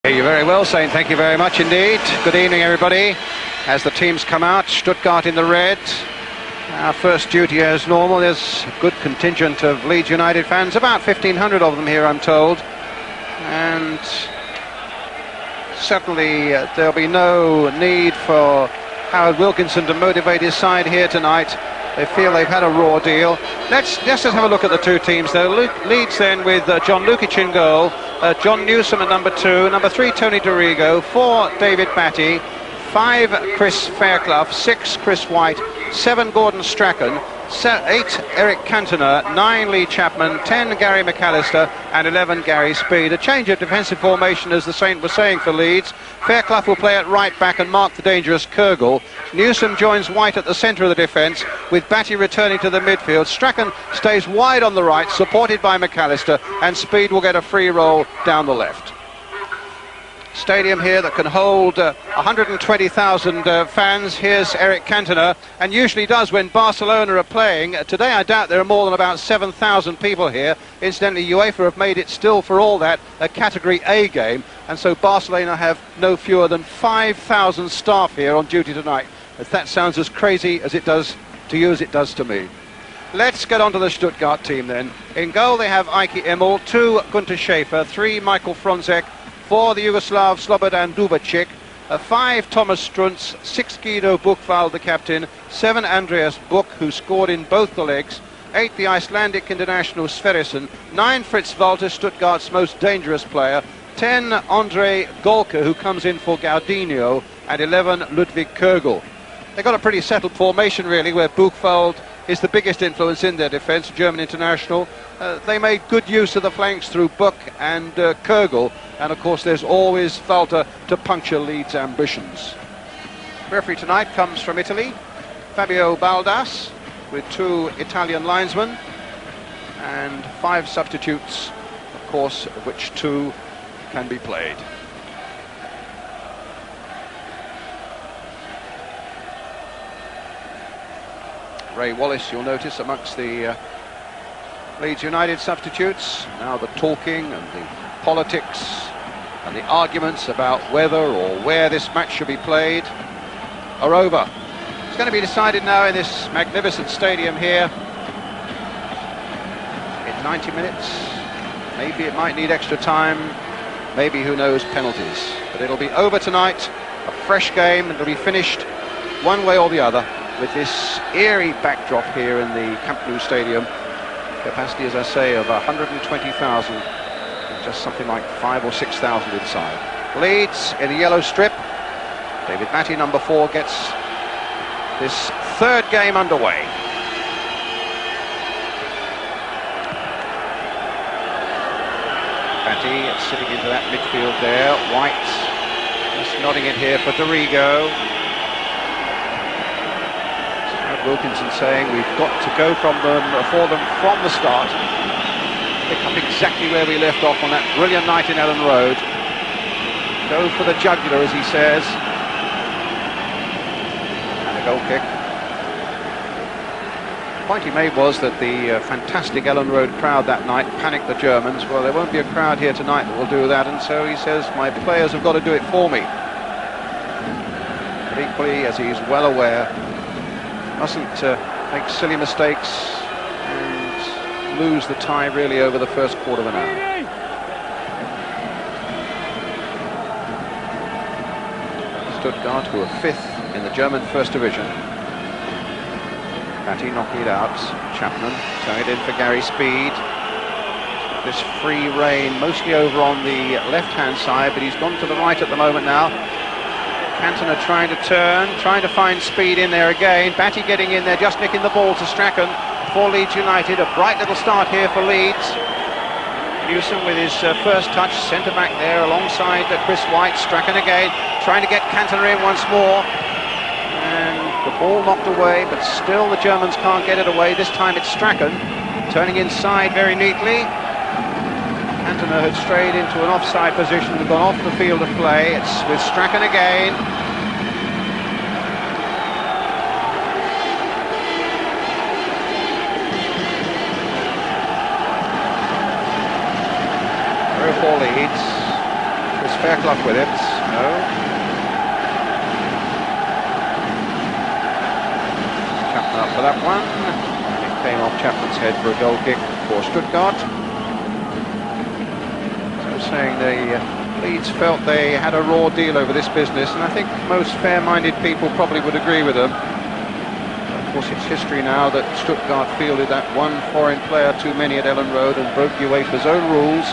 You're very well, Saint. Thank you very much indeed. Good evening, everybody. As the teams come out, Stuttgart in the red. Our first duty as normal. There's a good contingent of Leeds United fans, about 1,500 of them here, I'm told. And certainly there'll be no need for Howard Wilkinson to motivate his side here tonight. They feel they've had a raw deal. Let's just have a look at the two teams though. Leeds then with John Lukic in goal, John Newsom at number 2, number 3 Tony Dorigo, 4 David Batty, 5 Chris Fairclough, 6 Chris White, 7 Gordon Strachan, 8 Eric Cantona, 9 Lee Chapman, 10 Gary McAllister and 11 Gary Speed. A change of defensive formation, as the Saint was saying, for Leeds. Fairclough will play at right back and mark the dangerous Kurgel. Newsom joins White at the centre of the defence, with Batty returning to the midfield. Strachan stays wide on the right, supported by McAllister, and Speed will get a free roll down the left. Stadium here that can hold 120,000 fans. Here's Eric Cantona, and usually does when Barcelona are playing. Today I doubt there are more than about 7,000 people here. Incidentally, UEFA have made it still, for all that, a Category A game, and so Barcelona have no fewer than 5,000 staff here on duty tonight. If that sounds as crazy as it does to you as it does to me. Let's get on to the Stuttgart team then. In goal they have Ike Immel, 2 Gunter Schäfer, 3 Michael Fronzek, 4 the Yugoslav Slobodan Dubacic, 5 Thomas Struntz, 6 Guido Buchwald, the captain, 7 Andreas Buch, who scored in both the legs, 8 the Icelandic international Sverrisson, 9 Fritz Walter, Stuttgart's most dangerous player, 10 Andre Golke, who comes in for Gaudinho, and 11 Ludwig Kurgel. They've got a pretty settled formation really, where Buchwald is the biggest influence in their defence, German international. They made good use of the flanks through Buch and Kurgel, and of course there's always Walter to puncture Leeds' ambitions. Referee tonight comes from Italy, Fabio Baldas, with 2 Italian linesmen and 5 substitutes, of course, of which 2 can be played. Ray Wallace, you'll notice, amongst the Leeds United substitutes. Now the talking and the politics and the arguments about whether or where this match should be played are over. It's going to be decided now in this magnificent stadium here in 90 minutes. Maybe it might need extra time, maybe, who knows, penalties. But it'll be over tonight, a fresh game, and it'll be finished one way or the other with this eerie backdrop here in the Camp Nou Stadium. Capacity, as I say, of 120,000, and just something like 5,000 or 6,000 inside. Leeds in the yellow strip. David Batty, number 4, gets this third game underway. Batty sitting into that midfield there. White just nodding it here for Dorigo. Wilkinson saying we've got to go for them from the start. Pick up exactly where we left off on that brilliant night in Ellen Road. Go for the jugular, as he says. And a goal kick. The point he made was that the fantastic Ellen Road crowd that night panicked the Germans. Well, there won't be a crowd here tonight that will do that, and so he says my players have got to do it for me. But equally, as he's well aware, mustn't make silly mistakes and lose the tie really over the first quarter of an hour. Stuttgart, who are 5th in the German First Division. Batty knocking it out. Chapman towing it in for Gary Speed. This free rein mostly over on the left-hand side, but he's gone to the right at the moment now. Cantona trying to turn, trying to find Speed in there again. Batty getting in there, just nicking the ball to Strachan for Leeds United. A bright little start here for Leeds. Newsom with his first touch, centre back there alongside Chris White. Strachan again, trying to get Cantona in once more. And the ball knocked away, but still the Germans can't get it away. This time it's Strachan, turning inside very neatly. Cantona had strayed into an offside position and gone off the field of play. It's with Strachan again. For Leeds. Chris Fairclough with it. No. Chapman up for that one. And it came off Chapman's head for a goal kick for Stuttgart. So I was saying Leeds felt they had a raw deal over this business, and I think most fair-minded people probably would agree with them. Of course, it's history now that Stuttgart fielded that one foreign player too many at Ellen Road and broke UEFA's own rules.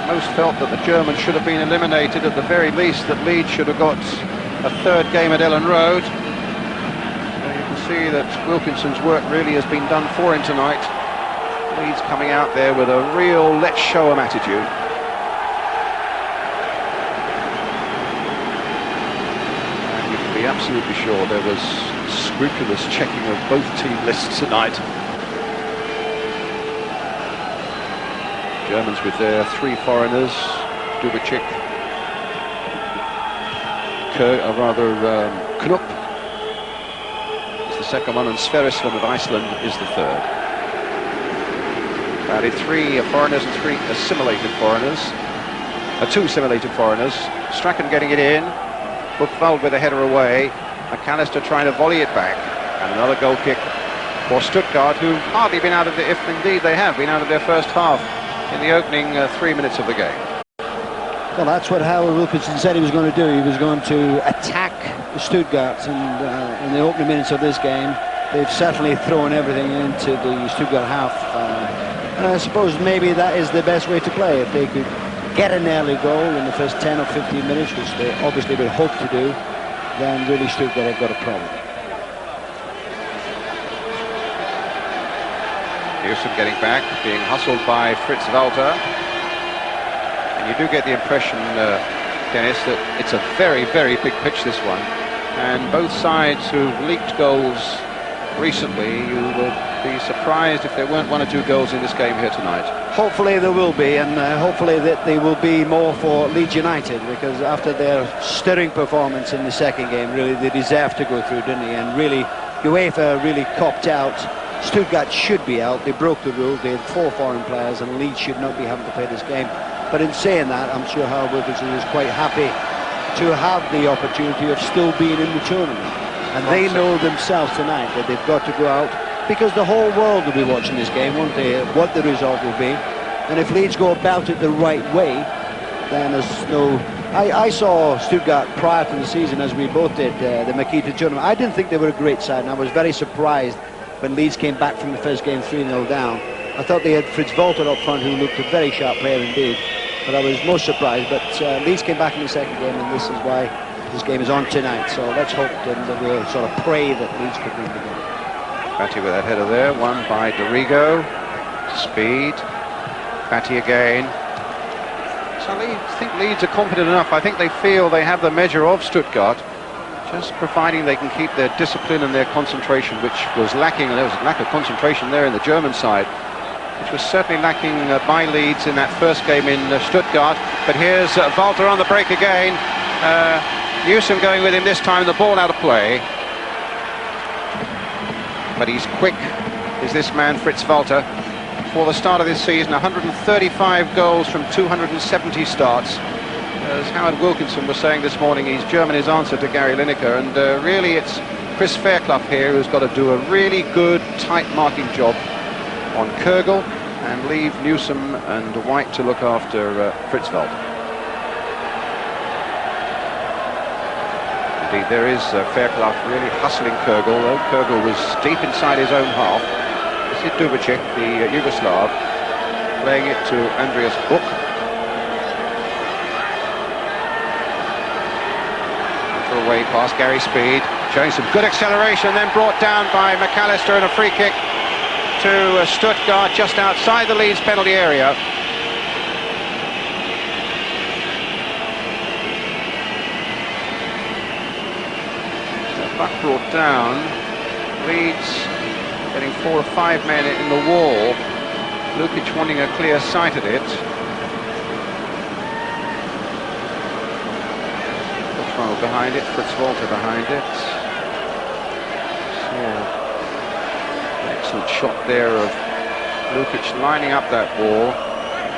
Most felt that the Germans should have been eliminated, at the very least that Leeds should have got a third game at Ellen Road. You can see that Wilkinson's work really has been done for him tonight. Leeds coming out there with a real let's show 'em attitude. Be absolutely sure there was scrupulous checking of both team lists tonight. Germans with their three foreigners, Dubicic, Knupp is the second one, and Sverrisson of Iceland is the third. Added three foreigners and three assimilated foreigners, two assimilated foreigners. Strachan getting it in. Buchwald with a header away. McAllister trying to volley it back. And another goal kick for Stuttgart, who've hardly been out of the, if indeed they have been out of their first half in the opening 3 minutes of the game. Well, that's what Howard Wilkinson said he was going to do. He was going to attack Stuttgart, and in the opening minutes of this game, they've certainly thrown everything into the Stuttgart half. And I suppose maybe that is the best way to play. If they could get an early goal in the first 10 or 15 minutes, which they obviously would hope to do, then really Stuttgart have got a problem. Newsom getting back, being hustled by Fritz Walter. And you do get the impression, Dennis, that it's a very, very big pitch, this one. And both sides who've leaked goals recently, you would be surprised if there weren't one or two goals in this game here tonight. Hopefully there will be, and hopefully that they will be more for Leeds United, because after their stirring performance in the second game, really they deserved to go through, didn't they? And really, UEFA really copped out. Stuttgart should be out. They broke the rule. They had 4 foreign players, and Leeds should not be having to play this game. But in saying that, I'm sure Howard Wilkinson is quite happy to have the opportunity of still being in the tournament. And they know themselves tonight that they've got to go out, because the whole world will be watching this game, won't they, what the result will be. And if Leeds go about it the right way, then there's no... I saw Stuttgart prior to the season, as we both did, the Makita tournament. I didn't think they were a great side, and I was very surprised when Leeds came back from the first game 3-0 down. I thought they had Fritz Walter up front, who looked a very sharp player indeed. But I was most surprised. But Leeds came back in the second game, and this is why this game is on tonight. So let's hope that we'll sort of pray that Leeds could win the game. Batty with that header there, won by Dorigo. Speed. Batty again. So I think Leeds are confident enough. I think they feel they have the measure of Stuttgart, just providing they can keep their discipline and their concentration, which was lacking. There was a lack of concentration there in the German side, which was certainly lacking by Leeds in that first game in Stuttgart. But here's Walter on the break again. Newsom going with him this time, the ball out of play. But he's quick, is this man Fritz Walter. For the start of this season, 135 goals from 270 starts. As Howard Wilkinson was saying this morning, he's Germany's answer to Gary Lineker, and really it's Chris Fairclough here who's got to do a really good tight marking job on Kürgel and leave Newsom and White to look after Fritz Walter. Indeed, there is Fairclough really hustling Kürgel, though Kürgel was deep inside his own half. This is Dubicic, the Yugoslav, playing it to Andreas Buch. Away past Gary Speed, showing some good acceleration, then brought down by McAllister, and a free kick to Stuttgart just outside the Leeds penalty area. The puck brought down. Leeds getting 4 or 5 men in the wall. Lukic wanting a clear sight at it. Behind it, Fritz Walter behind it. So, an excellent shot there of Lukic lining up that ball.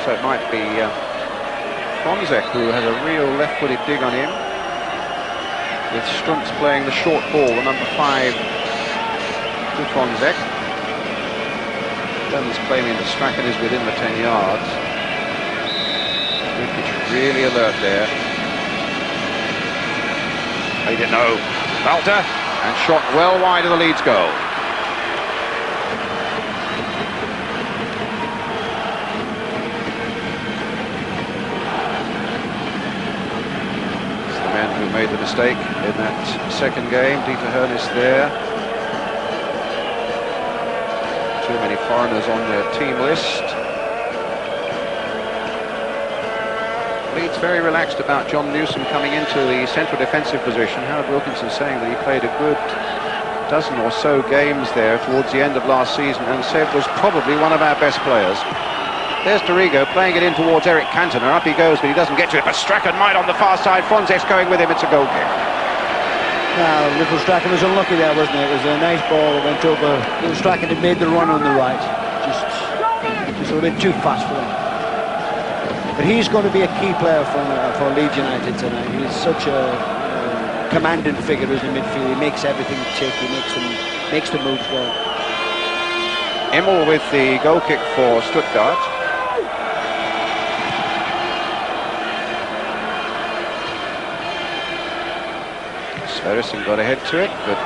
So it might be Fonzek, who has a real left-footed dig on him, with Struntz playing the short ball, the number 5 to Fonzek. Dun's claiming that Strachan is within the 10 yards. It's really alert there. He didn't know. Walter, and shot well wide of the Leeds goal. It's the man who made the mistake in that second game. Dieter Hernis there. Too many foreigners on their team list. Leeds very relaxed about John Newsom coming into the central defensive position. Howard Wilkinson saying that he played a good dozen or so games there towards the end of last season and said was probably one of our best players. There's Dorigo playing it in towards Eric Cantona. Up he goes, but he doesn't get to it. But Strachan might on the far side. Fonzek's going with him. It's a goal kick. Now, little Strachan was unlucky there, wasn't it? It was a nice ball that went over. Little Strachan had made the run on the right. Just a little bit too fast for him. But he's going to be a key player for Leeds United tonight. He's such a commanding figure as a midfield. He makes everything tick. He makes the moves well. Immel with the goal kick for Stuttgart. Sverrisson got ahead to it, but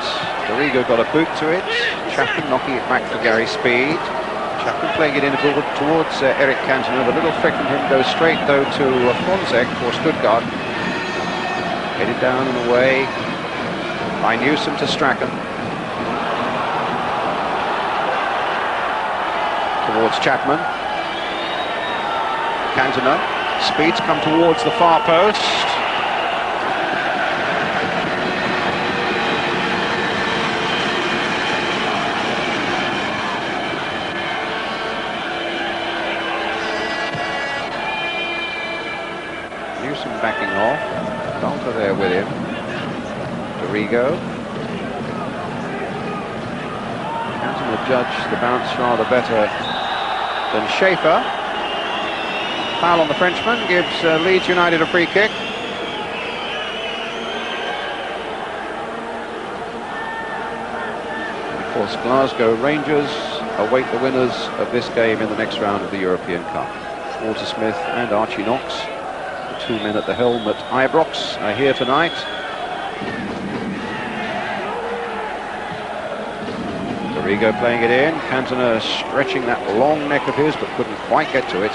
Dorigo got a boot to it. Chapman knocking it back for Gary Speed. Chapman playing it in towards Eric Cantona. The little flick from him goes straight though to Fonzek for Stuttgart. Headed down and away by Newsom to Strachan. Towards Chapman. Cantona. Speed's come towards the far post. Backing off, Walter there with him. Dorigo. Cantona judged the bounce rather better than Schaefer. Foul on the Frenchman gives Leeds United a free kick. Of course, Glasgow Rangers await the winners of this game in the next round of the European Cup. Walter Smith and Archie Knox, 2 men at the helm at Ibrox, are here tonight. Dorigo playing it in. Cantona stretching that long neck of his, but couldn't quite get to it.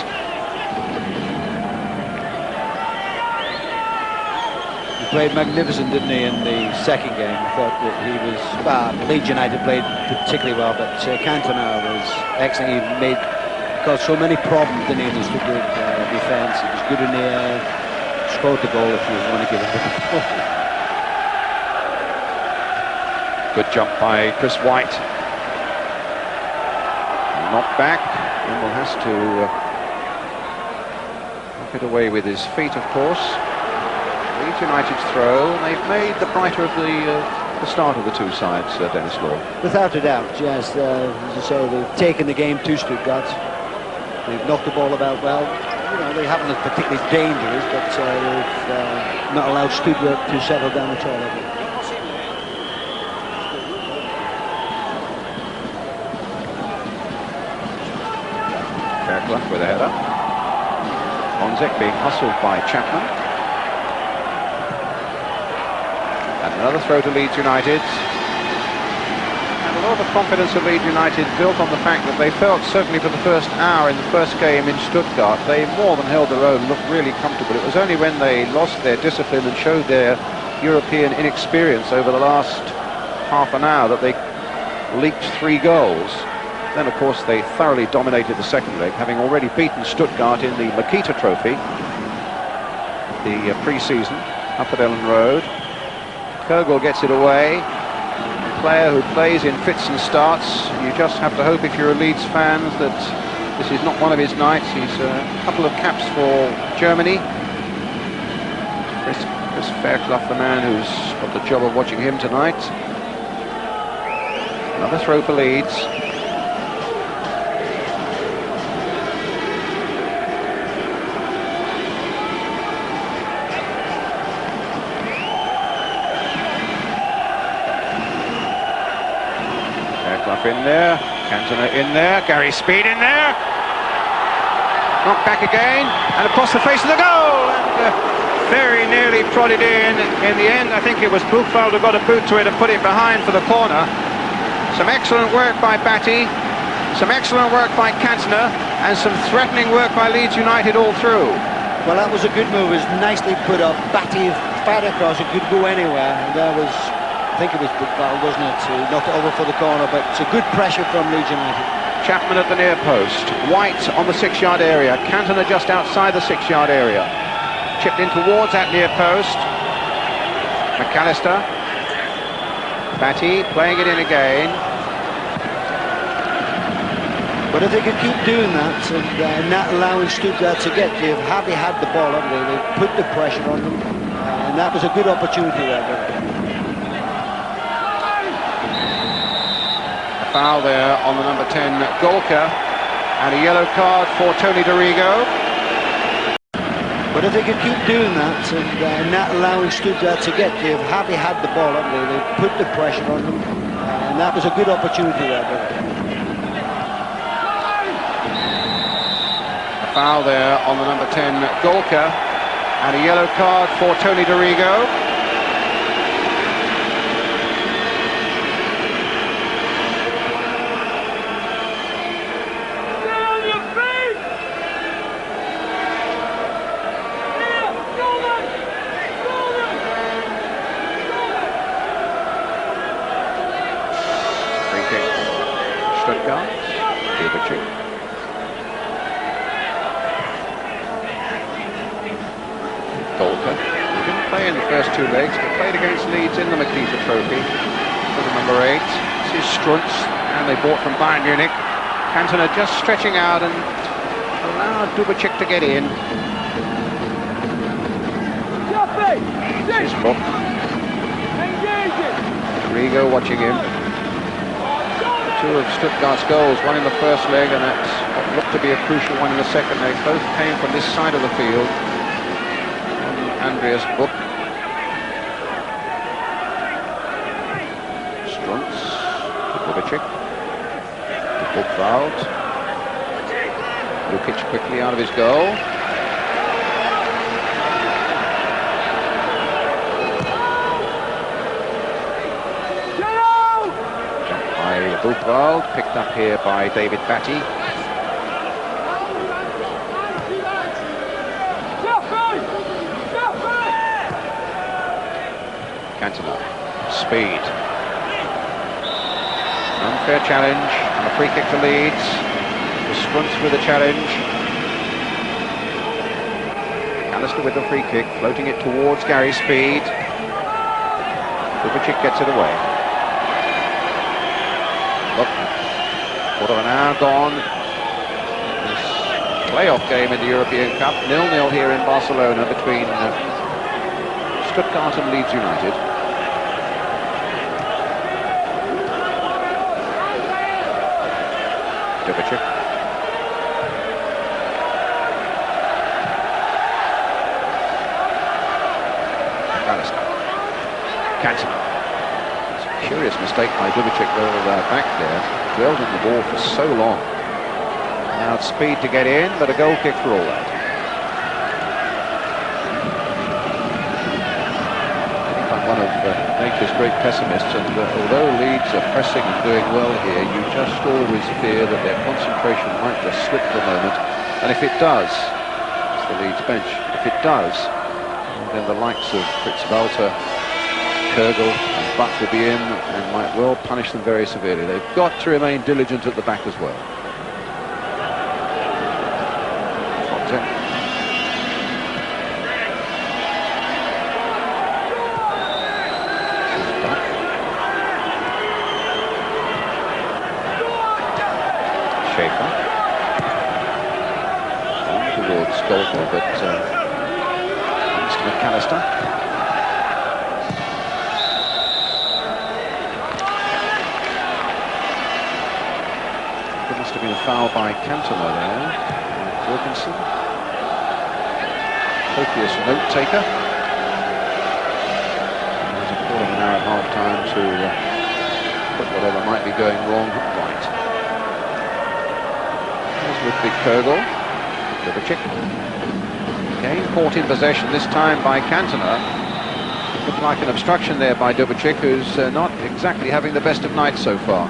He played magnificent, didn't he, in the second game? I thought that he was... Well, Leeds United played particularly well, but Cantona was excellent. He caused so many problems, didn't he, in the Stuttgart defence. He was good in the air. Scored the goal if you want to give it a ball. Good jump by Chris White. Knocked back. Immel has to knock it away with his feet, of course. Leeds United's throw. They've made the brighter of the start of the two sides, Dennis Law. Without a doubt, yes. As I say, they've taken the game to Stuttgart. They've knocked the ball about well. You know, they haven't looked particularly dangerous, but they've not allowed Stuttgart to settle down at all. Fairclough with a header. Fonzek being hustled by Chapman. And another throw to Leeds United. A lot of the confidence of Leeds United built on the fact that they felt, certainly for the first hour in the first game in Stuttgart, they more than held their own, looked really comfortable. It was only when they lost their discipline and showed their European inexperience over the last half an hour that they leaked 3 goals. Then, of course, they thoroughly dominated the second leg, having already beaten Stuttgart in the Makita Trophy, the pre-season, up at Ellen Road. Kogel gets it away. Player who plays in fits and starts. You just have to hope, if you're a Leeds fan, that this is not one of his nights. He's a couple of caps for Germany. Chris Fairclough, the man who's got the job of watching him tonight. Another throw for Leeds. Joseph in there, Cantona in there, Gary Speed in there. Knocked back again, and across the face of the goal, and very nearly prodded in the end. I think it was Buchwald who got a boot to it and put it behind for the corner. Some excellent work by Batty, some excellent work by Cantona, and some threatening work by Leeds United all through. Well, that was a good move. It was nicely put up. Batty fired across, it could go anywhere, and there was, I think it was Buchwald, wasn't it? He knocked it over for the corner, but it's a good pressure from Leeds United. Chapman at the near post, White on the 6-yard area, Cantona just outside the 6-yard area. Chipped in towards that near post. McAllister. Batty playing it in again. But if they could keep doing that and not allowing Stuttgart to get, they've hardly had the ball, haven't they? They've put the pressure on them, and that was a good opportunity there. Foul there on the number 10 Golka, and a yellow card for Tony Dorigo. But if they could keep doing that and not allowing Stuttgart to get, they've hardly had the ball, haven't they? They've put the pressure on them, and that was a good opportunity there. A foul there on the number 10 Golka, and a yellow card for Tony Dorigo. Stuttgart, Dubicic. Golka, who didn't play in the first 2 legs, but played against Leeds in the Makita Trophy for the number 8. This is Strunz, and they bought from Bayern Munich. Cantona just stretching out and allowed Dubicic to get in. This is Book. Rigo watching him. 2 of Stuttgart's goals, one in the first leg and that what looked to be a crucial one in the second leg. Both came from this side of the field. Andreas Book. Strunz to Dubicic. To Buchwald. Lukic quickly out of his goal. Buchwald, picked up here by David Batty. Cantona, Speed. Unfair challenge, and a free kick to Leeds. Strunz with a challenge. Alistair with the free kick, floating it towards Gary Speed. Dubicic gets it away. Look, quarter of an hour gone. This playoff game in the European Cup, 0-0 here in Barcelona between Stuttgart and Leeds United. Dubicic. McAllister. Cantona. Curious mistake by Dubicic back there, dwelled on the ball for so long. Allowed Speed to get in, but a goal kick for all that. I think I'm one of nature's great pessimists, and although Leeds are pressing and doing well here, you just always fear that their concentration might just slip for a moment, and if it does, it's the Leeds bench, if it does, then the likes of Fritz Walter, Kurgel and Butt will be in and might well punish them very severely. They've got to remain diligent at the back as well. Schaefer. On towards Golka, but Mr. McAllister. Must have been a foul by Cantona there. Wilkinson. Copious note taker. There's a quarter of an hour at half time to put whatever might be going wrong right. As with Big Kogel, Dubicic. Again, caught in possession, this time by Cantona. Looked like an obstruction there by Dubicic, who's not exactly having the best of nights so far.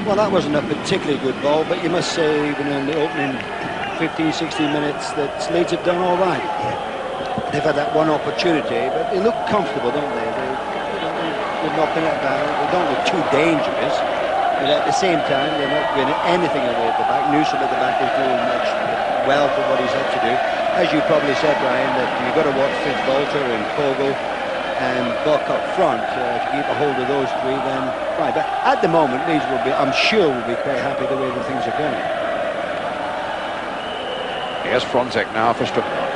Well, that wasn't a particularly good ball, but you must say, even in the opening 15, 16 minutes, that Leeds have done all right. They've had that one opportunity, but they look comfortable, don't they? They've not been at that. They don't look too dangerous, but at the same time, they're not winning anything away at the back. Newsom at the back is doing much well for what he's had to do. As you probably said, Ryan, that you've got to watch Fitzbolter and Kogel and Buck up front to keep a hold of those three, then fine. But at the moment, Leeds will be, I'm sure, will be quite happy the way that things are going. Here's Fronzek now for Stuttgart.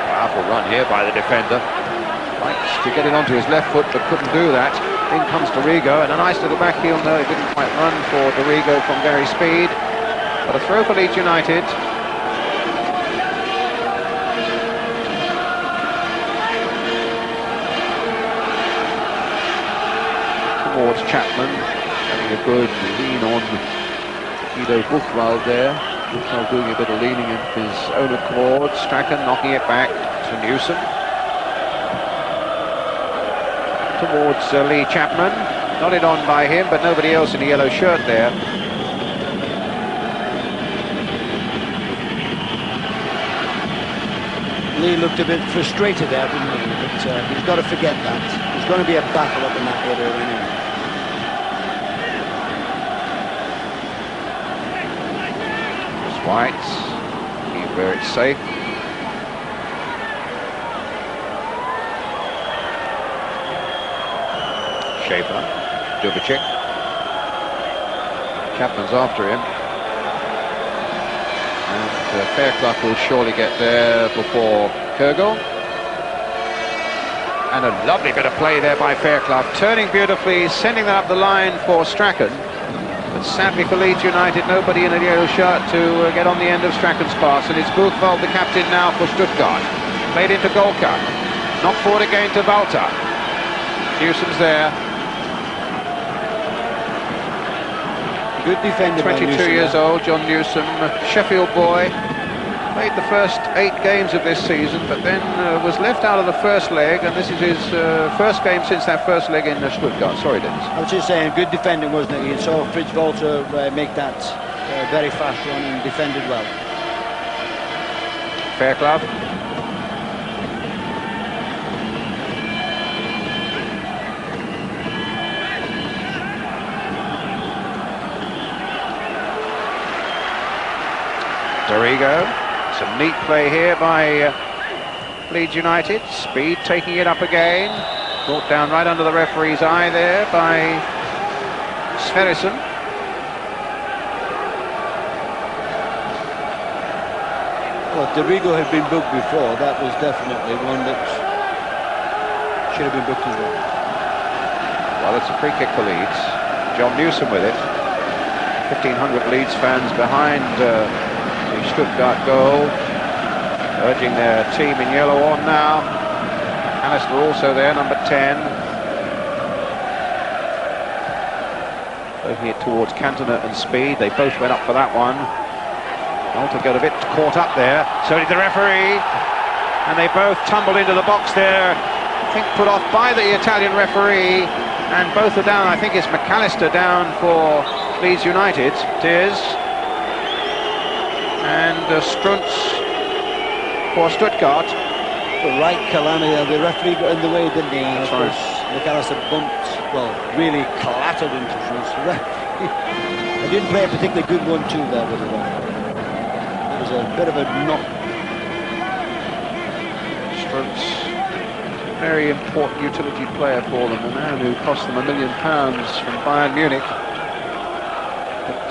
Powerful run here by the defender. Likes to get it onto his left foot, but couldn't do that. In comes Dorigo, and a nice little back heel. No, it didn't quite run for Dorigo from Gary Speed. But a throw for Leeds United. Towards Chapman, having a good lean on Guido Buchwald there. Buchwald doing a bit of leaning of his own accord. Strachan knocking it back to Newsom. Towards Lee Chapman. Nodded on by him, but nobody else in a yellow shirt there. Lee looked a bit frustrated there, didn't he? But he's got to forget that. There's going to be a battle up in that area anyway. White, keep where it's safe. Schaefer, Dubicic. Chapman's after him. And Fairclough will surely get there before Kogel. And a lovely bit of play there by Fairclough, turning beautifully, sending that up the line for Strachan. But sadly for Leeds United, nobody in a yellow shirt to get on the end of Strachan's pass, and it's Buchwald, the captain now for Stuttgart. Played into Golka, knocked forward again to Walter. Newsom's there. Good defender. 22 years old, John Newsom, Sheffield boy. Played the first 8 games of this season, but then was left out of the first leg, and this is his first game since that first leg in Stuttgart. Sorry, Dennis. I was just saying, good defending, wasn't it? You saw Fritz Walter make that very fast run and defended well. Fairclough. Dorigo. Some neat play here by Leeds United. Speed taking it up again. Brought down right under the referee's eye there by Sverrisson. Well, if Dorigo had been booked before, that was definitely one that should have been booked as well. Well, it's a free kick for Leeds. John Newsom with it. 1,500 Leeds fans behind the Stuttgart goal, urging their team in yellow on now. Alistair also there, number 10. Moving it towards Cantona and Speed. They both went up for that one. Walter got a bit caught up there, so did the referee. And they both tumbled into the box there. I think put off by the Italian referee. And both are down. I think it's McAllister down for Leeds United. It is. And Struntz for Stuttgart. The right calamity, the referee got in the way, didn't he? And of course, McAllister bumped, well, really clattered into Struntz. He didn't play a particularly good 1-2 there with the referee. It was a bit of a knock. Struntz, a very important utility player for them, a man who cost them £1 million from Bayern Munich.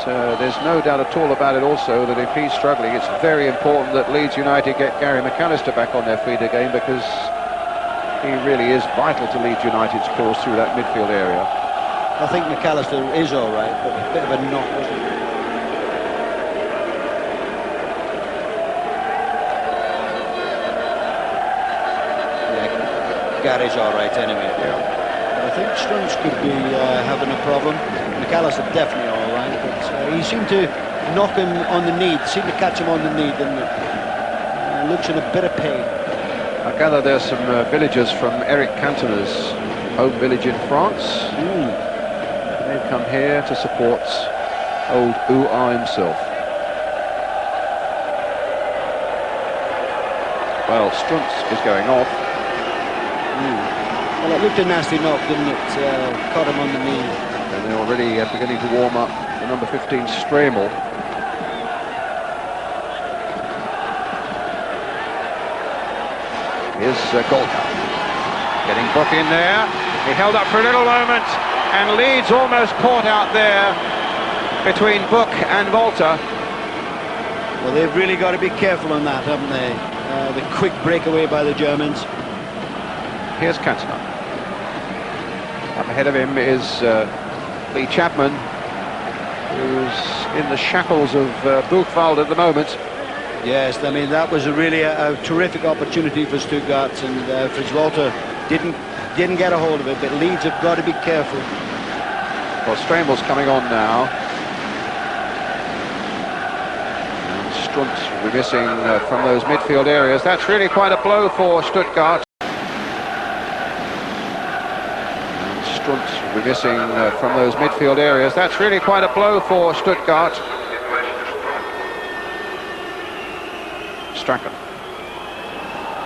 There's no doubt at all about it also that if he's struggling, it's very important that Leeds United get Gary McAllister back on their feet again, because He really is vital to Leeds United's course through that midfield area. I think McAllister is all right, but a bit of a knock, wasn't it? Yeah, Gary's all right anyway. Yeah. I think Strunz could be having a problem. McAllister definitely all right, but he seemed to knock him on the knee, seemed to catch him on the knee, didn't it? Looks in a bit of pain. I gather there's some villagers from Eric Cantona's home village in France. They've come here to support old Ouah himself. Well, Strunz is going off. Well, it looked a nasty knock, didn't it? Caught him on the knee. And they're already beginning to warm up the number 15 Stremel. Here's Golka getting Book in there. He held up for a little moment, and Leeds almost caught out there between Book and Volta. Well, they've really got to be careful on that, haven't they? The quick breakaway by the Germans. Here's Cantona. Up ahead of him is Lee Chapman, who's in the shackles of Buchwald at the moment. Yes, I mean, that was really a terrific opportunity for Stuttgart, and Fritz Walter didn't get a hold of it, but Leeds have got to be careful. Well, Stremel's coming on now. And Strunz will be missing from those midfield areas. That's really quite a blow for Stuttgart. And Strunz will be missing from those midfield areas. That's really quite a blow for Stuttgart. Strachan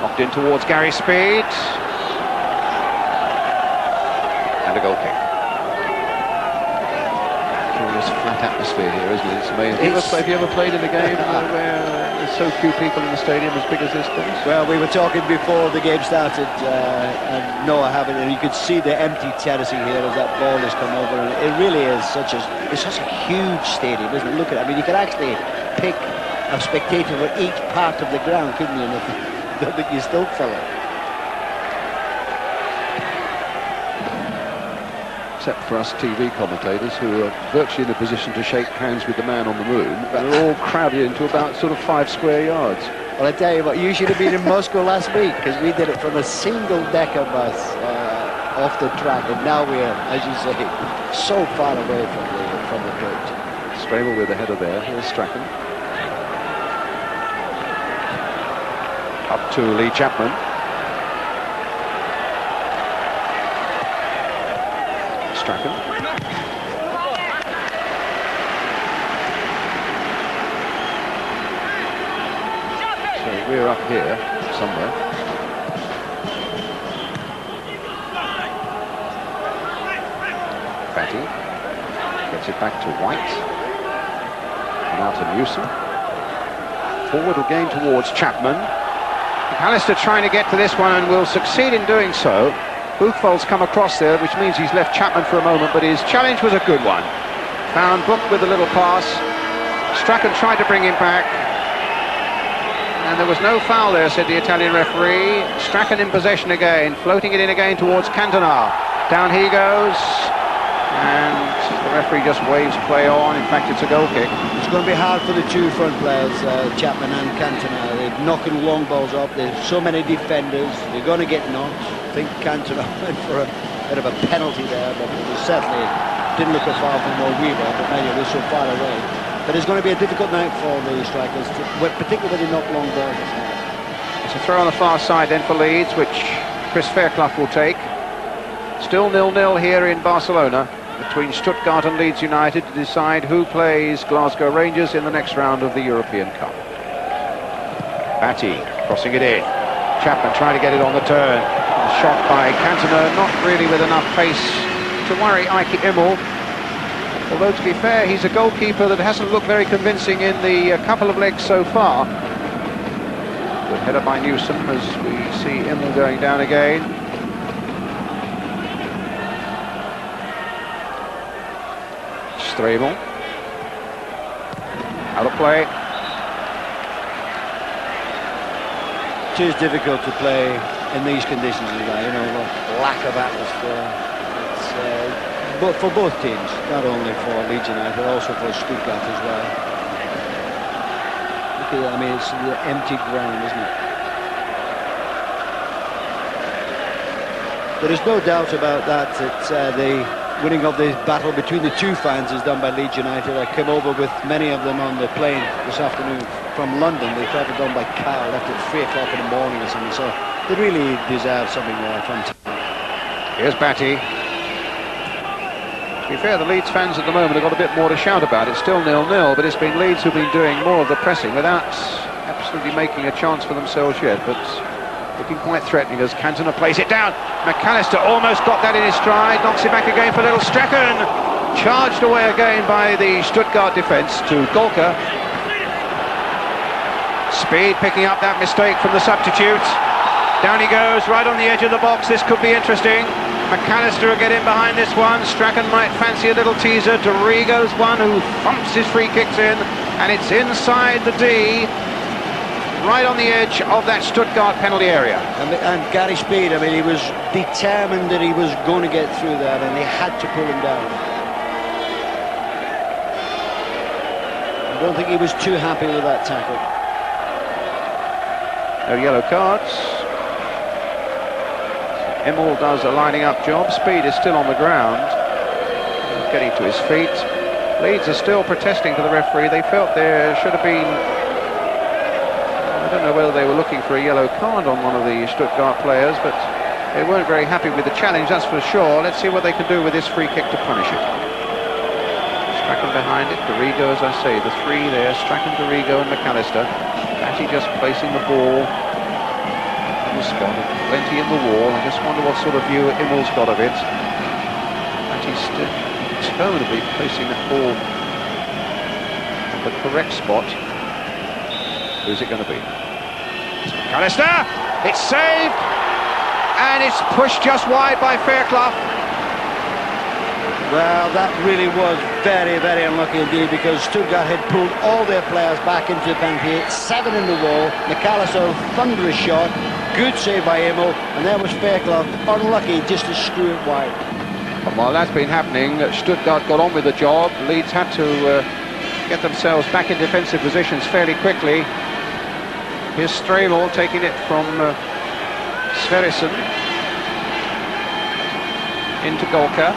knocked in towards Gary Speed, and a goal kick. Curious flat atmosphere here, isn't it? It's amazing. Have you ever played in a game where there's so few people in the stadium as big as this place? Well, we were talking before the game started, and no, I haven't, and you could see the empty terracing here as that ball has come over, and it really is such a huge stadium, isn't it? Look at it. I mean, you could actually pick a spectator for each part of the ground, couldn't you? And I don't think you still fill it. Except for us TV commentators, who are virtually in a position to shake hands with the man on the moon, but they're all crowded into about sort of 5 square yards. Well, I tell you what, you should have been in Moscow last week, because we did it from a single-decker bus off the track, and now we're, as you say, so far away from the pitch. Stremel with the header there. Here's Strachan. Up to Lee Chapman. Strachan. So we're up here somewhere. Fatty gets it back to White. Now to Newsom. Forward again towards Chapman. McAllister trying to get to this one and will succeed in doing so. Buchwald's come across there, which means he's left Chapman for a moment, but his challenge was a good one. Found Book with a little pass. Strachan tried to bring him back. And there was no foul there, said the Italian referee. Strachan in possession again, floating it in again towards Cantona. Down he goes. And the referee just waves play on. In fact, it's a goal kick. It's going to be hard for the two front players, Chapman and Cantona. They're knocking long balls up. There's so many defenders. They're going to get knocked. I think Cantona went for a bit of a penalty there, but it was certainly didn't look as far from where we were, but maybe it was so far away. But it's going to be a difficult night for the strikers, particularly when they knock long balls. It's a throw on the far side then for Leeds, which Chris Fairclough will take. Still 0-0 here in Barcelona between Stuttgart and Leeds United to decide who plays Glasgow Rangers in the next round of the European Cup. Batty crossing it in. Chapman trying to get it on the turn. Shot by Cantona, not really with enough pace to worry Ike Immel. Although, to be fair, he's a goalkeeper that hasn't looked very convincing in the couple of legs so far. Good header by Newsom as we see Immel going down again. Stremel. Out of play. it is difficult to play in these conditions, you know, the lack of atmosphere. But for both teams, not only for Leeds United, but also for Stuttgart as well. Look at that, I mean, it's the empty ground, isn't it? There is no doubt about that. The winning of the battle between the two fans is done by Leeds United. I came over with many of them on the plane this afternoon from London. They travelled down by car, left at 3 o'clock in the morning or something, so they really deserve something from time. Here's Batty. To be fair, the Leeds fans at the moment have got a bit more to shout about. It's still 0-0, but it's been Leeds who've been doing more of the pressing without absolutely making a chance for themselves yet, but looking quite threatening as Cantona plays it down. McAllister almost got that in his stride, knocks it back again for little Strachan. Charged away again by the Stuttgart defence to Golka. Speed picking up that mistake from the substitute. Down he goes, right on the edge of the box. This could be interesting. McAllister will get in behind this one. Strachan might fancy a little teaser. Dorigo's one who thumps his free kicks in, and it's inside the D, right on the edge of that Stuttgart penalty area. And Gary Speed, I mean, he was determined that he was going to get through that, and they had to pull him down. I don't think he was too happy with that tackle. No yellow cards. Immel does a lining up job. Speed is still on the ground, getting to his feet. Leeds are still protesting to the referee. They felt there should have been, I don't know whether they were looking for a yellow card on one of the Stuttgart players, but they weren't very happy with the challenge, that's for sure. Let's see what they can do with this free kick to punish it. Strachan behind it, Dorigo, as I say, the three there, Strachan, Dorigo and McAllister. Batty just placing the ball on the spot, plenty in the wall. I just wonder what sort of view Immel's got of it. Batty's still determinedly placing that ball at the correct spot. Who's it going to be? It's McAllister! It's saved! And it's pushed just wide by Fairclough. Well, that really was very, very unlucky indeed, because Stuttgart had pulled all their players back into the penalty, 7 in the wall. McAllister, thunderous shot, good save by Immel, and there was Fairclough, unlucky just to screw it wide. And while that's been happening, Stuttgart got on with the job. Leeds had to get themselves back in defensive positions fairly quickly. Here's Stremel taking it from Sverrisson into Golka.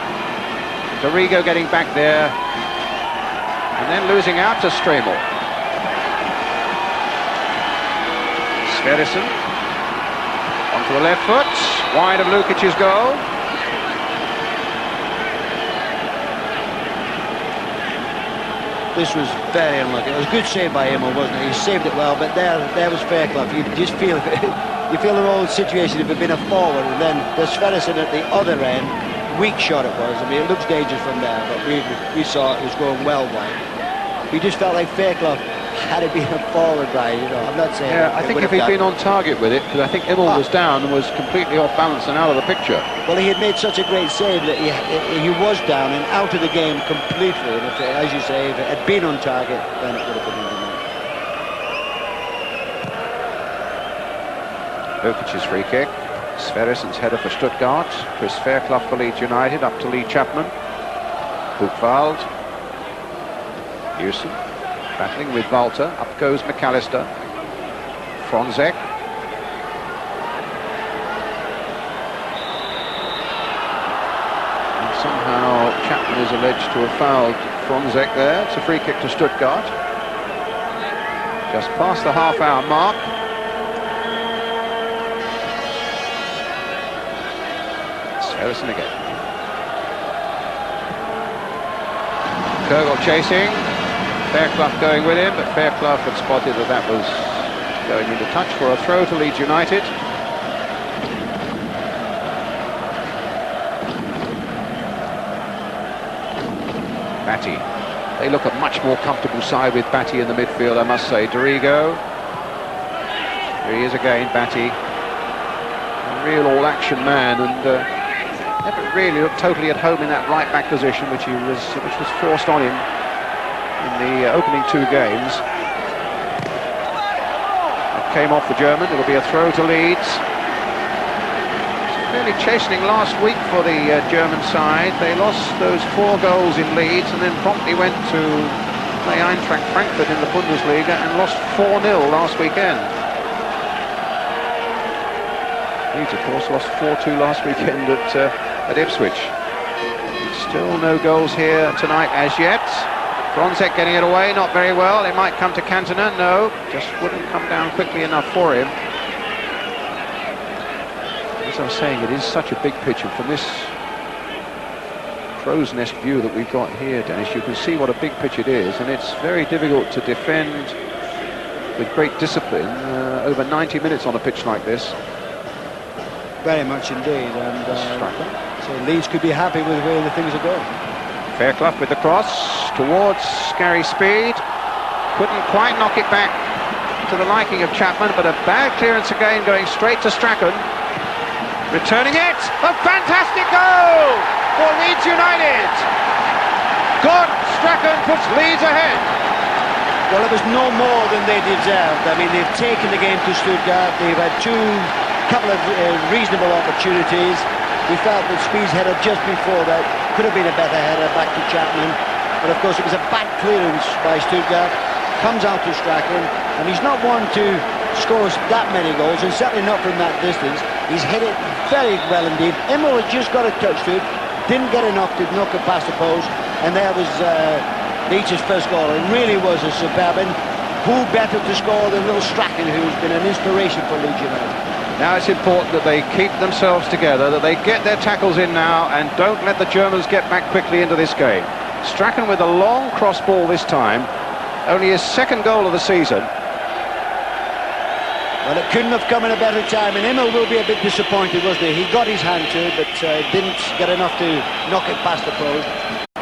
Dorigo getting back there, and then losing out to Stremel. Sverrisson onto the left foot, wide of Lukic's goal. This was very unlucky. It was a good save by Immel, wasn't it? He saved it well, but there was Fairclough. You just feel you feel an old situation if it had been a forward, and then there's Sverrisson at the other end. Weak shot it was. I mean, it looks dangerous from there, but we saw it was going well wide. We just felt like Fairclough had it been a forward guy, you know. I'm not saying. Yeah, I think if he'd been on target with it, because I think Immel was down and was completely off balance and out of the picture. Well, he had made such a great save that he was down and out of the game completely. And if, as you say, if it had been on target, then it would have been in the net. Lukic's free kick. Sverrisson's header for Stuttgart. Chris Fairclough for Leeds United, up to Lee Chapman. Buchwald. Hewson battling with Walter. Up goes McAllister. Fronzek. And somehow Chapman is alleged to have fouled Fronzek there. It's a free kick to Stuttgart. Just past the half-hour mark. Sverrisson again. Kogel chasing. Fairclough going with him, but Fairclough had spotted that was going into touch for a throw to Leeds United. Batty. They look a much more comfortable side with Batty in the midfield, I must say. Dorigo. Here he is again, Batty. A real all-action man, and never really looked totally at home in that right-back position, which was forced on him in the opening 2 games. came off the German. It'll be a throw to Leeds. Really chastening last week for the German side. They lost those 4 goals in Leeds and then promptly went to play Eintracht Frankfurt in the Bundesliga and lost 4-0 last weekend. Leeds, of course, lost 4-2 last weekend at Ipswich. Still no goals here tonight as yet. Bronzek getting it away, not very well. It might come to Cantona. No, just wouldn't come down quickly enough for him. As I was saying, it is such a big pitch, and from this crow's nest view that we've got here, Dennis, you can see what a big pitch it is, and it's very difficult to defend with great discipline over 90 minutes on a pitch like this. Very much indeed, and so Leeds could be happy with the way the things are going. Fairclough with the cross towards Scary Speed. Couldn't quite knock it back to the liking of Chapman, but a bad clearance again, going straight to Strachan. Returning it, a fantastic goal for Leeds United. God, Strachan puts Leeds ahead. Well, it was no more than they deserved. I mean, they've taken the game to Stuttgart. They've had couple of reasonable opportunities. We felt that Speed's header just before that could have been a better header back to Chapman. But of course, it was a bad clearance by Stuttgart. Comes out to Strachan, and he's not one to score that many goals, and certainly not from that distance. He's hit it very well indeed. Immel had just got a touch to it, didn't get enough to knock it past the post, and there was Leeds' first goal. It really was a superb, and who better to score than little Strachan, who's been an inspiration for Leeds United. Now it's important that they keep themselves together, that they get their tackles in now, and don't let the Germans get back quickly into this game. Strachan with a long cross ball this time, only his 2nd goal of the season. Well, it couldn't have come in a better time, and Immel will be a bit disappointed, wasn't he? He got his hand to it, but didn't get enough to knock it past the post.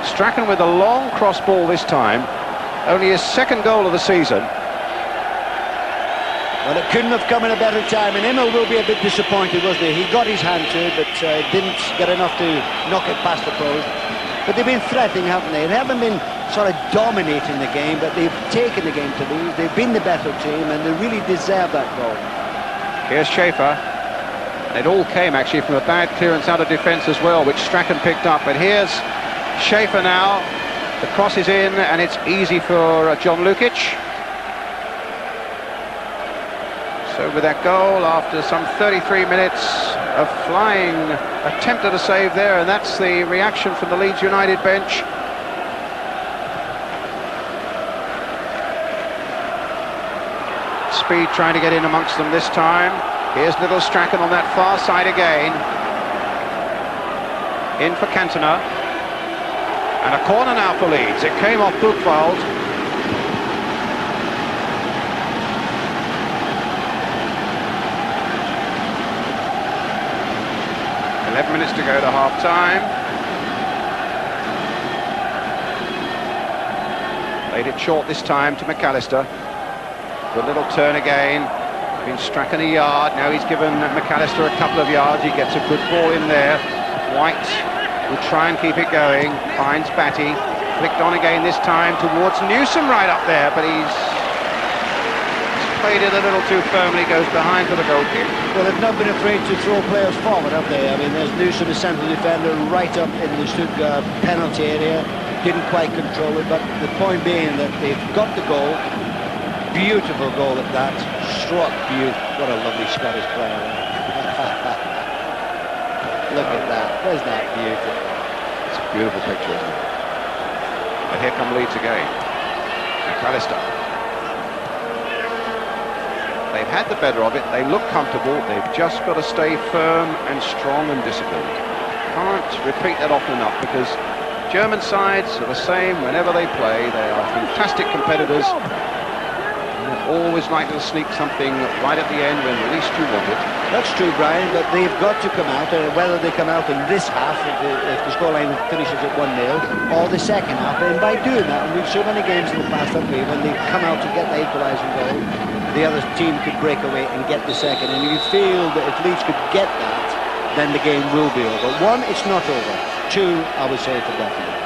Strachan with a long cross ball this time, only his 2nd goal of the season. Well, it couldn't have come in a better time, and Immel will be a bit disappointed, wasn't he? He got his hand to it, but didn't get enough to knock it past the post. But they've been threatening, haven't they? They haven't been sort of dominating the game, but they've taken the game to Leeds. They've been the better team, and they really deserve that goal. Here's Schaefer. And it all came actually from a bad clearance out of defence as well, which Strachan picked up. But here's Schaefer now. The cross is in, and it's easy for John Lukic. So with that goal, after some 33 minutes of flying, attempted a save there, and that's the reaction from the Leeds United bench. Speed trying to get in amongst them this time. Here's little Strachan on that far side again. In for Cantona. And a corner now for Leeds. It came off Buchwald. 11 minutes to go to half-time. Played it short this time to McAllister. Good little turn again. Been Strachan a yard. Now he's given McAllister a couple of yards. He gets a good ball in there. White will try and keep it going. Finds Batty. Flicked on again this time towards Newsom right up there, but he's played it a little too firmly, goes behind for the goal kick. Well, they've not been afraid to throw players forward, have they? I mean, there's Newsom, the central defender, right up in the Stuttgart penalty area. Didn't quite control it, but the point being that they've got the goal. Beautiful goal at that. Struck beautiful. What a lovely Scottish player. Look at that. Where's that beauty? It's a beautiful picture, isn't it? But here come Leeds again. McAllister. They've had the better of it. They look comfortable. They've just got to stay firm and strong and disciplined. Can't repeat that often enough, because German sides are the same whenever they play. They are fantastic competitors. Always like to sneak something right at the end when least you want it. That's true, Brian, but they've got to come out, whether they come out in this half, if the scoreline finishes at 1-0, or the second half, and by doing that, and we've so many games in the past, haven't we, when they come out to get the equalising goal, the other team could break away and get the second, and you feel that if Leeds could get that, then the game will be over. 1, it's not over. 2, I would say for definite.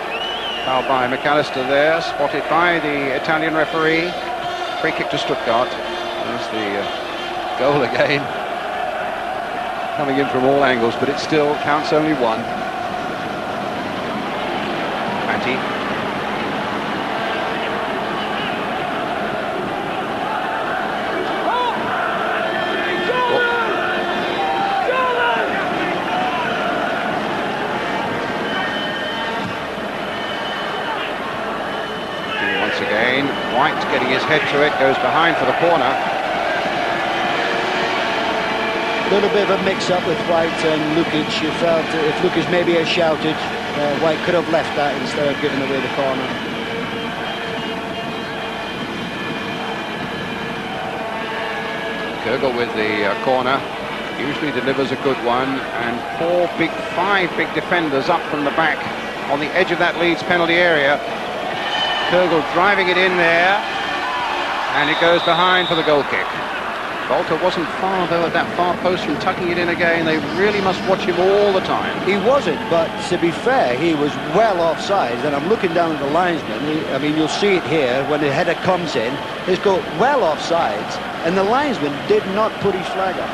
Foul by McAllister there, spotted by the Italian referee. Free kick to Stuttgart. There's the Goal again. Coming in from all angles, but it still counts only one. Matty. Once again, White getting his head to it, goes behind for the corner. A little bit of a mix-up with White and Lukic. You felt if Lukic maybe had shouted, White could have left that instead of giving away the corner. Kürgel with the corner, usually delivers a good one, and five big defenders up from the back on the edge of that Leeds penalty area. Kürgel driving it in there, and it goes behind for the goal kick. Golka wasn't far though at that far post from tucking it in again. They really must watch him all the time. He wasn't, but to be fair, he was well offside. And I'm looking down at the linesman. I mean, you'll see it here when the header comes in. He's got well offside, and the linesman did not put his flag up.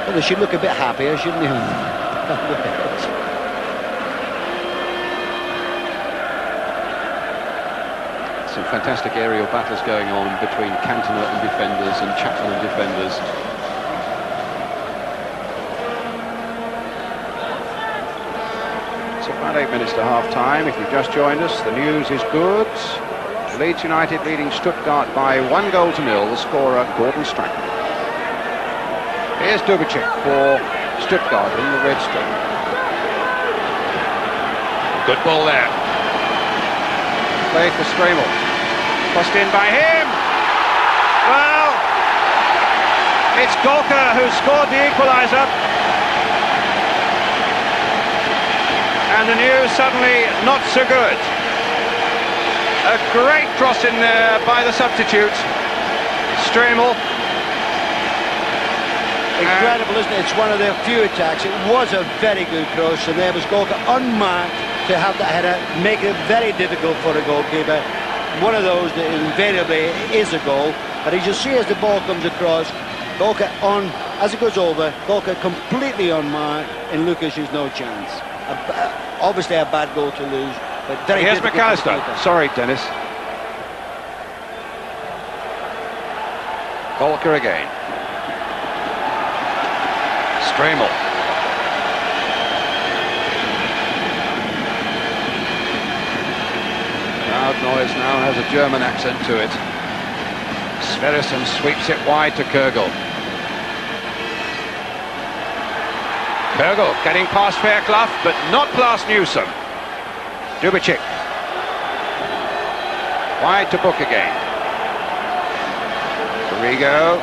Well, they should look a bit happier, shouldn't they? Some fantastic aerial battles going on between Cantona and defenders and Chapman and defenders. It's about 8 minutes to half-time. If you've just joined us, the news is good. Leeds United leading Stuttgart by 1-0. The scorer, Gordon Strachan. Here's Dubicic for Stuttgart in the red strip. Good ball there. Play for Stremel. Crossed in by him. Well, it's Golka who scored the equaliser. And the news suddenly not so good. A great cross in there by the substitute, Stremel. Incredible, isn't it? It's one of their few attacks. It was a very good cross, and there was Golka unmarked to have that header, make it very difficult for a goalkeeper. One of those that invariably is a goal. But as you see, as the ball comes across, Golka on, as it goes over, Golka completely unmarked, and Lucas has no chance. Obviously a bad goal to lose, but very Here's difficult. McAllister. Sorry, Dennis. Golka again. Stremel. Loud noise now has a German accent to it. Sverrisson sweeps it wide to Kürgel. Kürgel getting past Fairclough, but not past Newsom. Dubicic. Wide to Book again. Dorigo.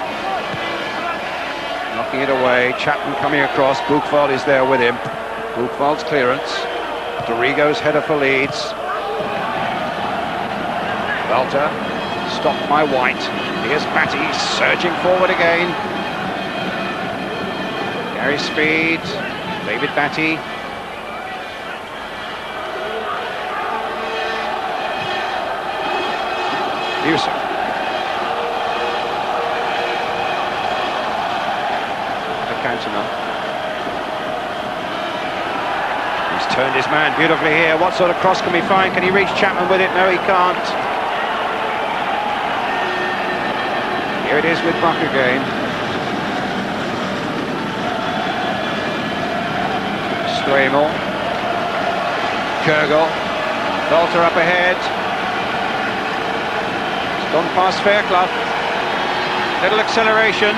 Knocking it away. Chapman coming across. Buchwald is there with him. Buchwald's clearance. Dorigo's header for Leeds. Walter, stopped by White. Here's Batty surging forward again. Gary Speed, David Batty. Newsom. Cantona. He's turned his man beautifully here. What sort of cross can we find? Can he reach Chapman with it? No, he can't. Here it is with Buck again. Stremel. Kürgel. Walter up ahead. It's gone past Fairclough. Little acceleration.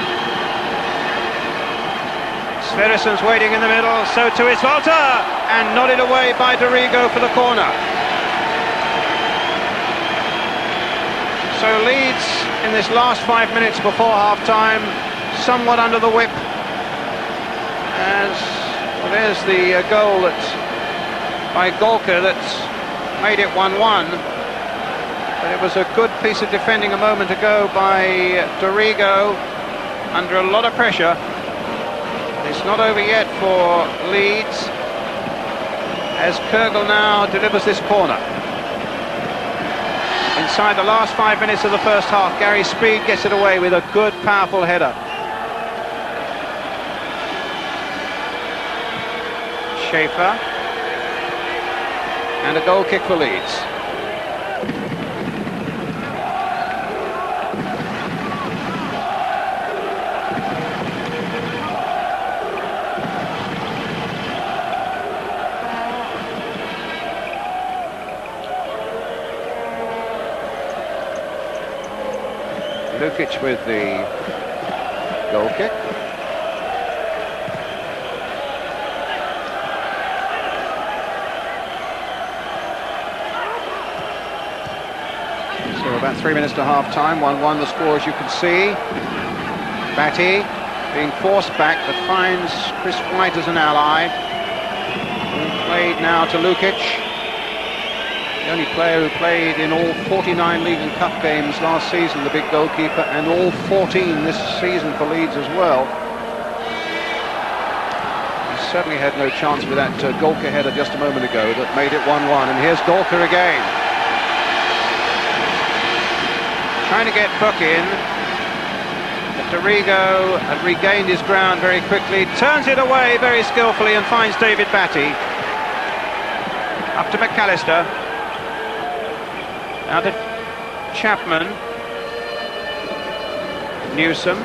Sverrisson's waiting in the middle, so too is Walter! And nodded away by Dorigo for the corner. So Leeds, in this last 5 minutes before half-time, somewhat under the whip. As well, there's the goal by Golka that made it 1-1. But it was a good piece of defending a moment ago by Dorigo, under a lot of pressure. It's not over yet for Leeds, as Kürgel now delivers this corner. inside the last 5 minutes of the first half. Gary Speed gets it away with a good, powerful header. Schaefer. And a goal kick for Leeds. Lukic with the goal kick. So about 3 minutes to half time, 1-1 the score, as you can see. Batty being forced back, but finds Chris White as an ally. Played now to Lukic. The only player who played in all 49 League and Cup games last season, the big goalkeeper, and all 14 this season for Leeds as well. He certainly had no chance with that Golka header just a moment ago that made it 1-1, and here's Golka again. Trying to get Buck in, but Dorigo had regained his ground very quickly, turns it away very skillfully and finds David Batty. Up to McAllister. Now to Chapman. Newsom.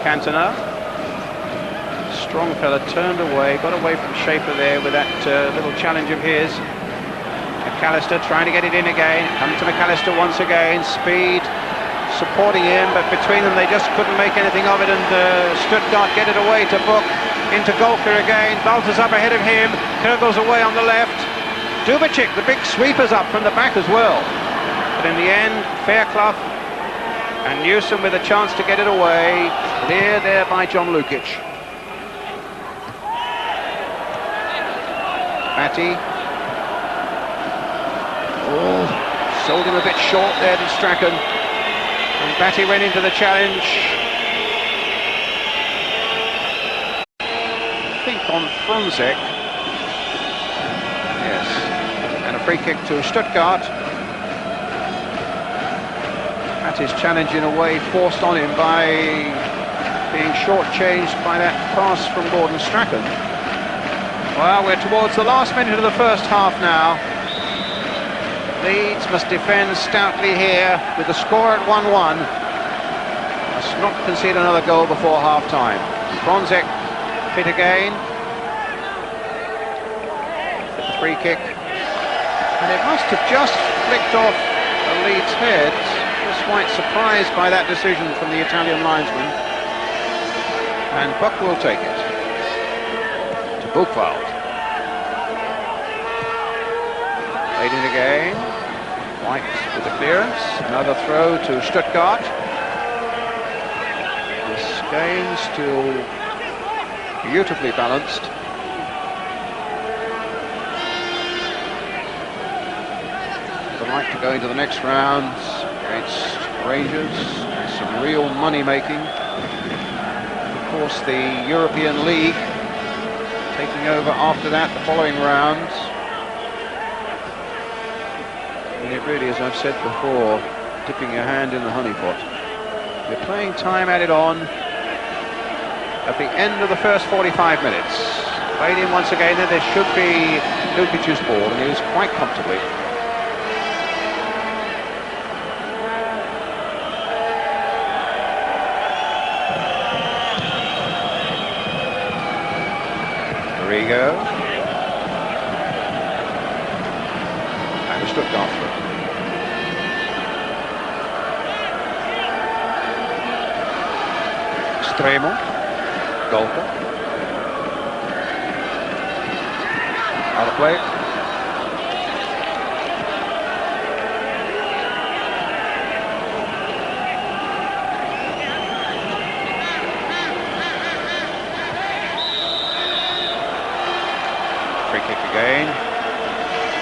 Cantona. Strong fella, turned away, got away from Schaefer there with that little challenge of his. McAllister trying to get it in again. Come to McAllister once again. Speed supporting him, but between them they just couldn't make anything of it, and Stuttgart get it away to Book. Into Golka again. Baltas up ahead of him. Kurgel's away on the left. Dubicic, the big sweeper's up from the back as well. But in the end, Fairclough and Newsom with a chance to get it away. Clear there by John Lukic. Batty. Oh, sold him a bit short there to Strachan. And Batty went into the challenge. I think on Fronzek. Yes. And a free kick to Stuttgart. Batty's challenge in a way forced on him by being shortchanged by that pass from Gordon Strachan. Well, we're towards the last minute of the first half now. Leeds must defend stoutly here with the score at 1-1. Must not concede another goal before half-time. Fronzek fit again. With the free kick. And it must have just flicked off a Leeds head. Just quite surprised by that decision from the Italian linesman. And Buck will take it. To Buchwald. Played in again. White with the clearance. Another throw to Stuttgart. This game still beautifully balanced. The right to go into the next round against Rangers. Some real money making. Of course, the European League taking over after that, the following rounds. And it really, as I've said before, dipping your hand in the honey pot. You're playing time added on at the end of the first 45 minutes. Played in once again, then there should be Lukic's ball, and he is quite comfortably. Dorigo. And a Stuttgart through. Extremo. Golka. Out of play. Free kick again.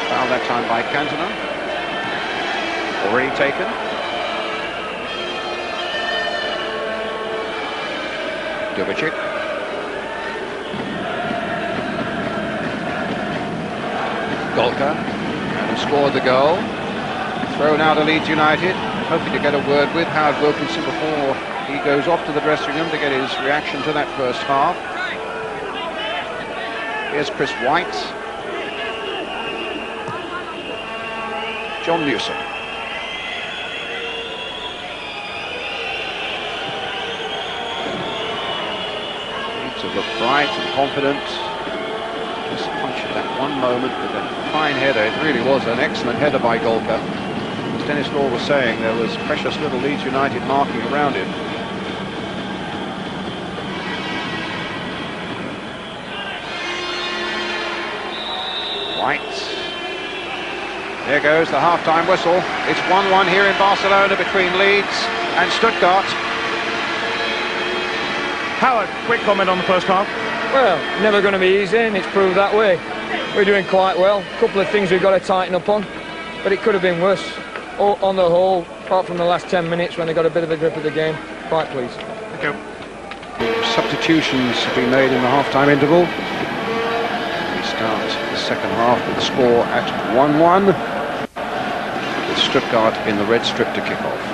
Foul that time by Cantona. Already taken. Dubicic. Golka. And a scored the goal. Thrown out of Leeds United, hoping to get a word with Howard Wilkinson before he goes off to the dressing room to get his reaction to that first half. Here's Chris White. John Newsom. Leeds have looked bright and confident. Just punched at that one moment with a fine header. It really was an excellent header by Golka. As Dennis Law was saying, there was precious little Leeds United marking around him. White. There goes the half-time whistle. It's 1-1 here in Barcelona between Leeds and Stuttgart. Howard, quick comment on the first half. Well, never going to be easy, and it's proved that way. We're doing quite well. A couple of things we've got to tighten up on, but it could have been worse. On the whole, apart from the last 10 minutes when they got a bit of a grip of the game, quite pleased. Thank you. Substitutions have been made in the half-time interval. We start the second half with the score at 1-1, with Stuttgart in the red strip to kick off.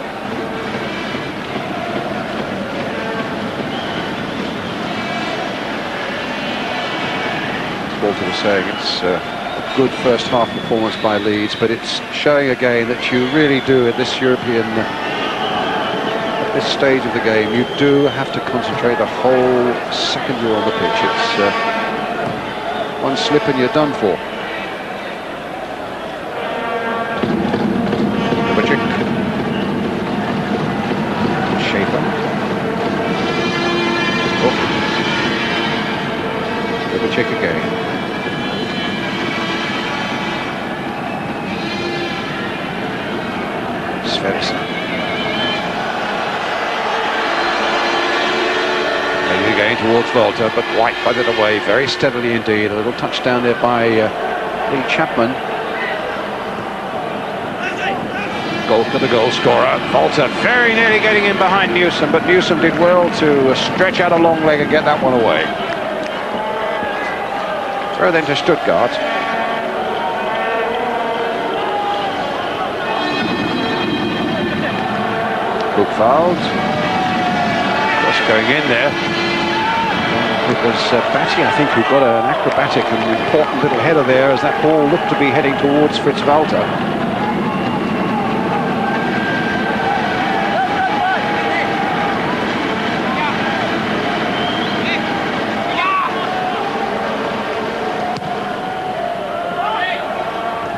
Walter was saying it's a good first half performance by Leeds, but it's showing again that you really do at this European, at this stage of the game, you do have to concentrate the whole second you're on the pitch. It's one slip and you're done for. Kovacic. Schaefer. Hook. Kovacic again. Svensson. Again towards Volta, but White put it away very steadily indeed. A little touchdown there by Lee Chapman. Goal for the goal scorer. Volta very nearly getting in behind Newsom, but Newsom did well to stretch out a long leg and get that one away. Throw then to Stuttgart. Buchwald. Cross going in there. It was Batty, I think, who got an acrobatic and important little header there as that ball looked to be heading towards Fritz Walter.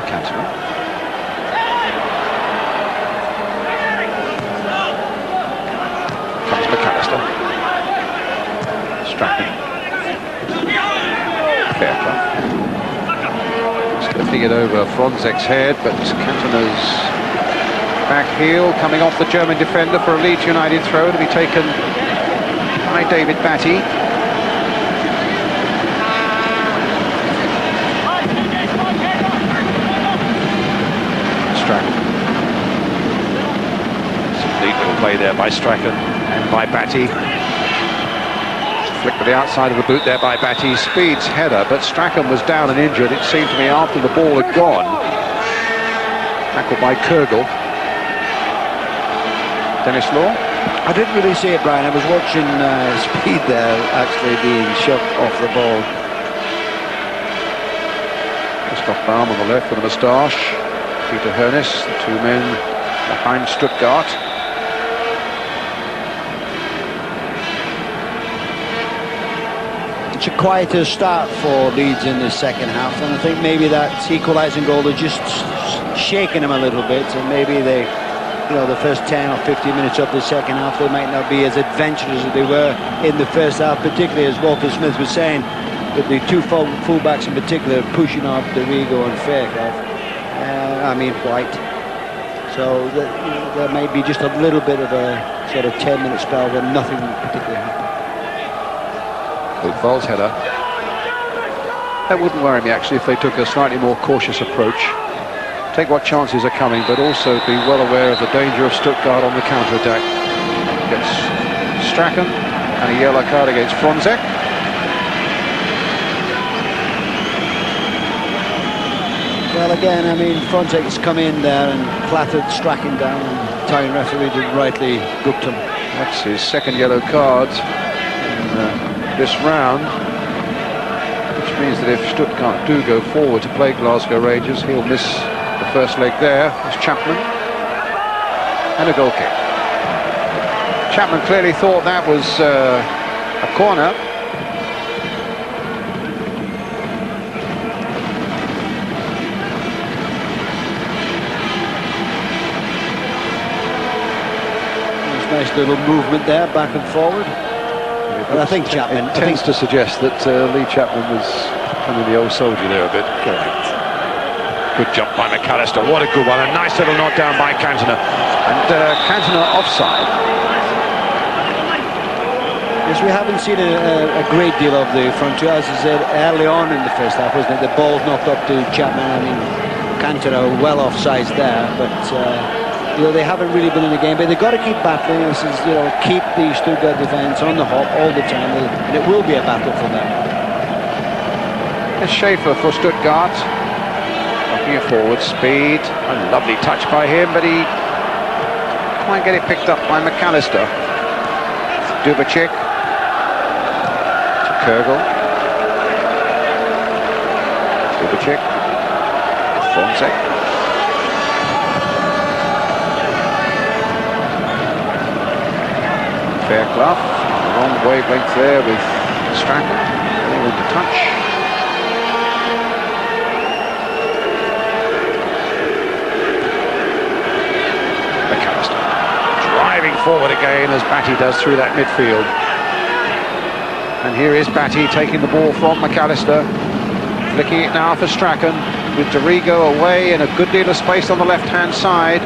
Cantona. Comes McAllister. Strachan. Lifting it over Fronzek's head, but Cantona's back heel coming off the German defender for a Leeds United throw to be taken by David Batty. Strachan. Some neat little play there by Strachan and by Batty. Flick with the outside of the boot there by Batty. Speed's header, but Strachan was down and injured, it seemed to me, after the ball had gone. Tackled by Kurgel. Dennis Law? I didn't really see it, Brian. I was watching Speed there actually being shot off the ball. Christoph Baum on the left with a moustache. Peter Hoeneß, the two men behind Stuttgart. It's a quieter start for Leeds in the second half, and I think maybe that equalising goal has just shaken them a little bit, and maybe they, you know, the first 10 or 15 minutes of the second half, they might not be as adventurous as they were in the first half, particularly as Walter Smith was saying, with the two fullbacks in particular pushing off Dorigo and Fairclough. White. So there may be just a little bit of a sort of 10-minute spell where nothing particularly happened. Buchwald's header. That wouldn't worry me actually if they took a slightly more cautious approach. Take what chances are coming, but also be well aware of the danger of Stuttgart on the counter-attack. Gets Strachan and a yellow card against Well, again, I mean, Frontek's come in there and flattered Strachan down, and the Italian referee did rightly booked him. That's his second yellow card in this round, which means that if Stuttgart do go forward to play Glasgow Rangers, he'll miss the first leg there. It's Chapman. And a goal kick. Chapman clearly thought that was a corner. Nice little movement there, back and forward. But I think Chapman tends to suggest that Lee Chapman was kind of the old soldier there a bit. Correct. Good jump by McAllister. What a good one. A nice little knockdown by Cantona. And Cantona offside. Yes, we haven't seen a great deal of the front two. As I said, early on in the first half, wasn't it? The ball knocked up to Chapman. I mean, Cantona well offsides there, but you know, they haven't really been in the game. But they've got to keep battling. This is, you know, keep the Stuttgart defence on the hop all the time, and it will be a battle for them. It's Schaefer for Stuttgart. Looking forward, speed. A lovely touch by him, but he can't get it picked up by McAllister. Dubicic. Kurgel. Dubicic. Frontek. Fairclough. The wrong wavelength there with Strachan. Unable to touch. McAllister. Driving forward again as Batty does through that midfield. And here is Batty taking the ball from McAllister, flicking it now for Strachan, with Dorigo away and a good deal of space on the left-hand side.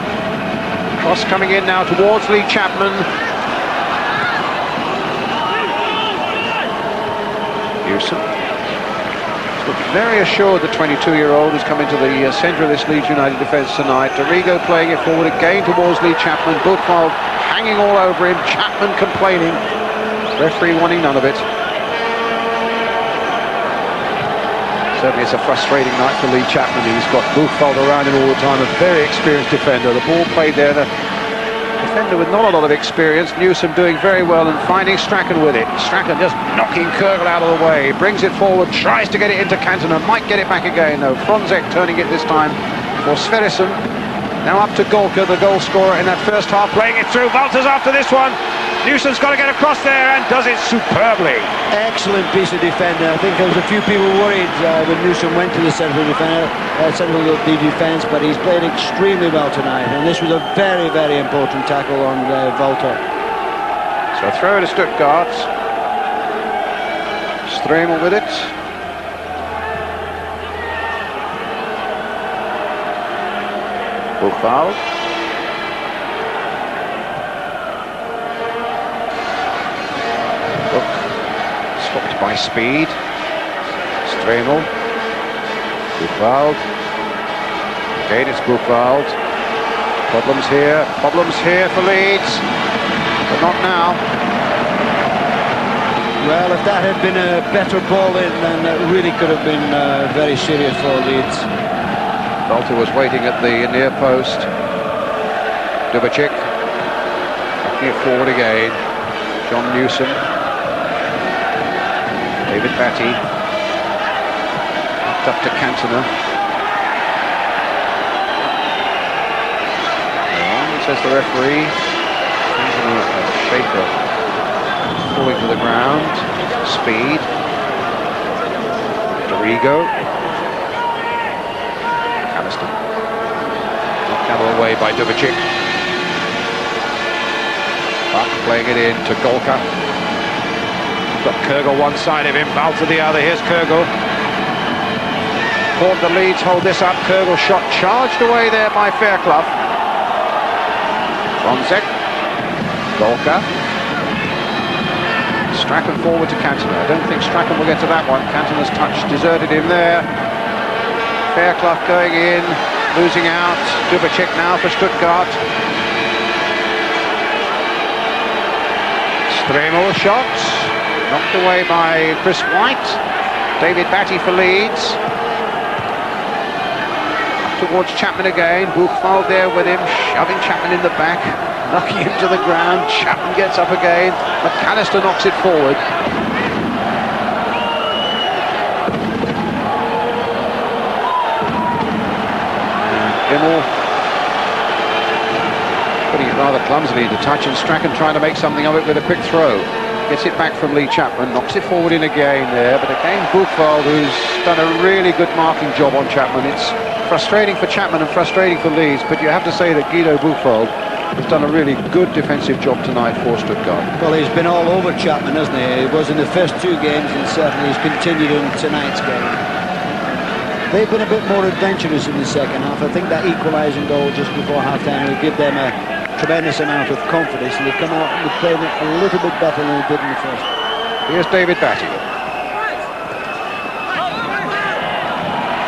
Cross coming in now towards Lee Chapman. Newsom. Looks very assured, the 22-year-old who's come into the centre of this Leeds United defence tonight. Dorigo playing it forward again towards Lee Chapman. Buchwald hanging all over him. Chapman complaining. Referee wanting none of it. Certainly it's a frustrating night for Lee Chapman. He's got Buchwald around him all the time, a very experienced defender. The ball played there, the defender with not a lot of experience. Newsom doing very well and finding Strachan with it. Strachan just knocking Kurgel out of the way, brings it forward, tries to get it into Cantona, might get it back again though. Frontek turning it this time for Sverrisson. Now up to Golka, the goal scorer in that first half, playing it through. Walters after this one. Newsom's got to get across there and does it superbly. Excellent piece of defender. I think there was a few people worried when Newsom went to the centre of the defence, but he's played extremely well tonight, and this was a very, very important tackle on Walter. So throw to Stuttgart. Stremel with it. Buchwald. Stopped by speed. Stremel. Buchwald. Again it's Buchwald. Problems here for Leeds. But not now. Well, if that had been a better ball in, then it really could have been very serious for Leeds. Walter was waiting at the near post. Dubicic. Looking forward again. John Newsom. David Batty. Up to Cantona. Says the referee. Cantona and Schaefer falling to the ground. Speed. Dorigo. McAllister. Knocked out of the way by Dubicic. Buck playing it in to Golka. Got Kurgel one side of him, Walter the other. Here's Kurgel. Thought the Leeds hold this up. Kurgel shot charged away there by Fairclough. Frontek. Golka. Strachan forward to Cantona. I don't think Strachan will get to that one. Cantona's touch deserted him there. Fairclough going in, losing out. Dubicic now for Stuttgart. Stremel shot. Knocked away by Chris White. David Batty for Leeds. towards Chapman again. Buchwald there with him, shoving Chapman in the back, knocking him to the ground. Chapman gets up again. McAllister knocks it forward. Immel putting it rather clumsily into touch, and Strachan trying to make something of it with a quick throw. Gets it back from Lee Chapman, knocks it forward in again there, but again Buchwald, who's done a really good marking job on Chapman. It's frustrating for Chapman and frustrating for Leeds, but you have to say that Guido Buchwald has done a really good defensive job tonight for Stuttgart. Well, he's been all over Chapman, hasn't he? He was in the first two games, and certainly he's continued in tonight's game. They've been a bit more adventurous in the second half. I think that equalising goal just before half-time will give them a tremendous amount of confidence, and they've come out and they've played it a little bit better than they did in the first. Here's David Batty.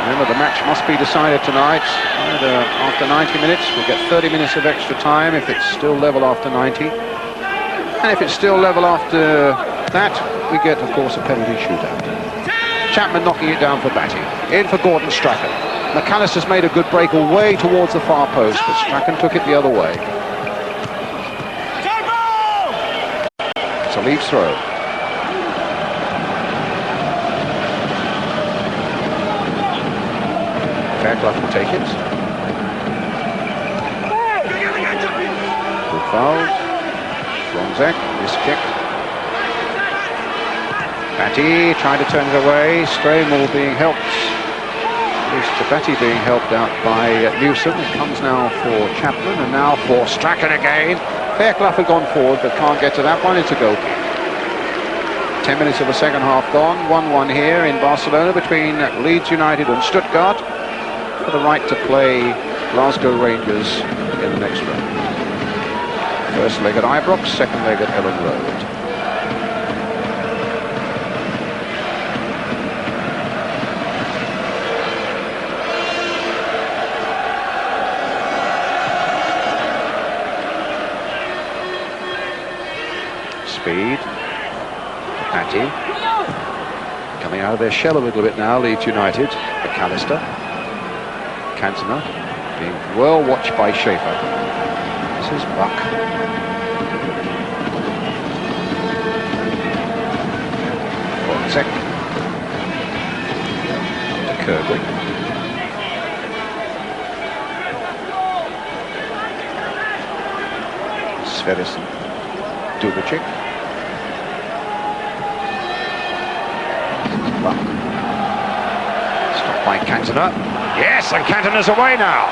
Remember, the match must be decided tonight. Either after 90 minutes, we'll get 30 minutes of extra time if it's still level after 90. And if it's still level after that, we get, of course, a penalty shootout. Chapman knocking it down for Batty. In for Gordon Strachan. McAllister's made a good break away towards the far post, but Strachan took it the other way. It's a Leeds throw. Fairclough will take it. Good foul. Ronzek, this kick. Batty trying to turn it away. Stremel being helped. Mr. Batty being helped out by Newsom. It comes now for Chapman and now for Strachan again. Fairclough had gone forward but can't get to that one. It's a goal kick. 10 minutes of the second half gone. 1-1 here in Barcelona between Leeds United and Stuttgart for the right to play Glasgow Rangers in the next round. First leg at Ibrox, second leg at Ellen Road. Speed. Batty. Coming out of their shell a little bit now, Leeds United. McAllister. Cantona being well watched by Schaefer. This is Buck. Ronzek. To Kirby. Sverison. Dubicic. Stopped by Cantona. Yes, and Cantona's away now.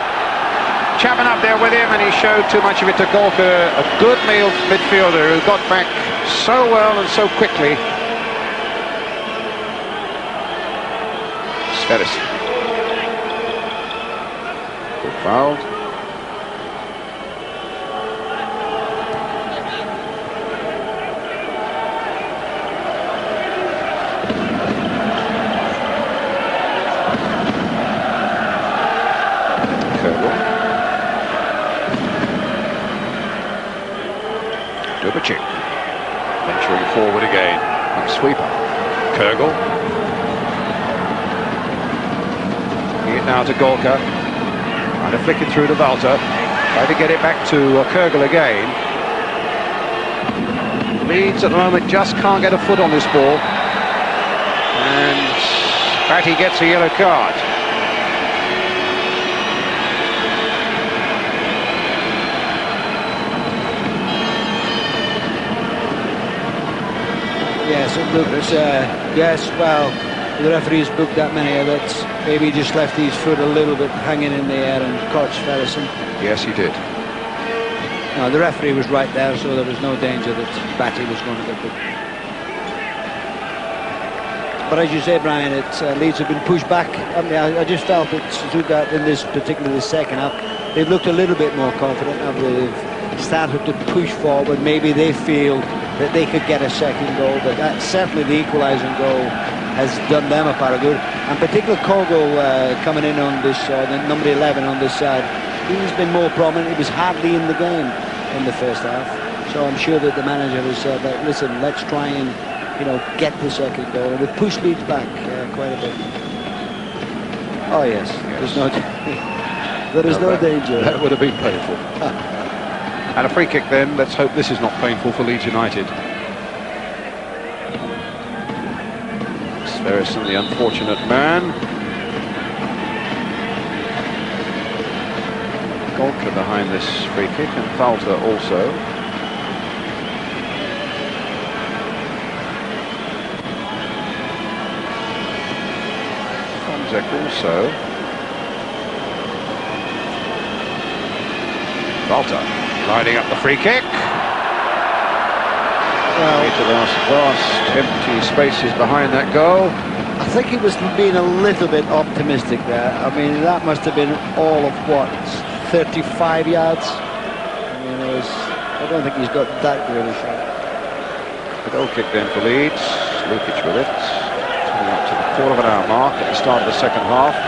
Chapman up there with him, and he showed too much of it to Golka, a good midfielder who got back so well and so quickly. Sverison. Good foul. Dubicic venturing forward again. Quick sweeper. Kurgel. Giving it now to Golka. Trying to flick it through to Walter. Trying to get it back to Kurgel again. Leeds at the moment just can't get a foot on this ball. And Batty gets a yellow card. Yes, look, yes, well, the referee's booked that many of that. Maybe he just left his foot a little bit hanging in the air and caught Sverison. Yes, he did. No, the referee was right there, so there was no danger that Batty was going to get booked. But as you say, Brian, Leeds have been pushed back. I just felt that Stuttgart in this, particularly the second half, they've looked a little bit more confident. They've started to push forward. Maybe they feel that they could get a second goal, but certainly the equalising goal has done them a part of good. And particularly Kogel coming in on this, the number 11 on this side, he's been more prominent. He was hardly in the game in the first half. So I'm sure that the manager has said that, listen, let's try and, get the second goal. And they've pushed Leeds back quite a bit. Oh yes, there's no There is no danger. That would have been painful. And a free kick then. Let's hope this is not painful for Leeds United. Sverrisson, the unfortunate man. Golka behind this free kick, and Falter also. Fonzek also. Falter lining up the free kick. Well, into the vast empty spaces behind that goal. I think he was being a little bit optimistic there. I mean, that must have been all of what, 35 yards? I mean, I don't think he's got that great a shot. The goal kick then for Leeds. Lukic with it. Coming up to the quarter of an hour mark at the start of the second half.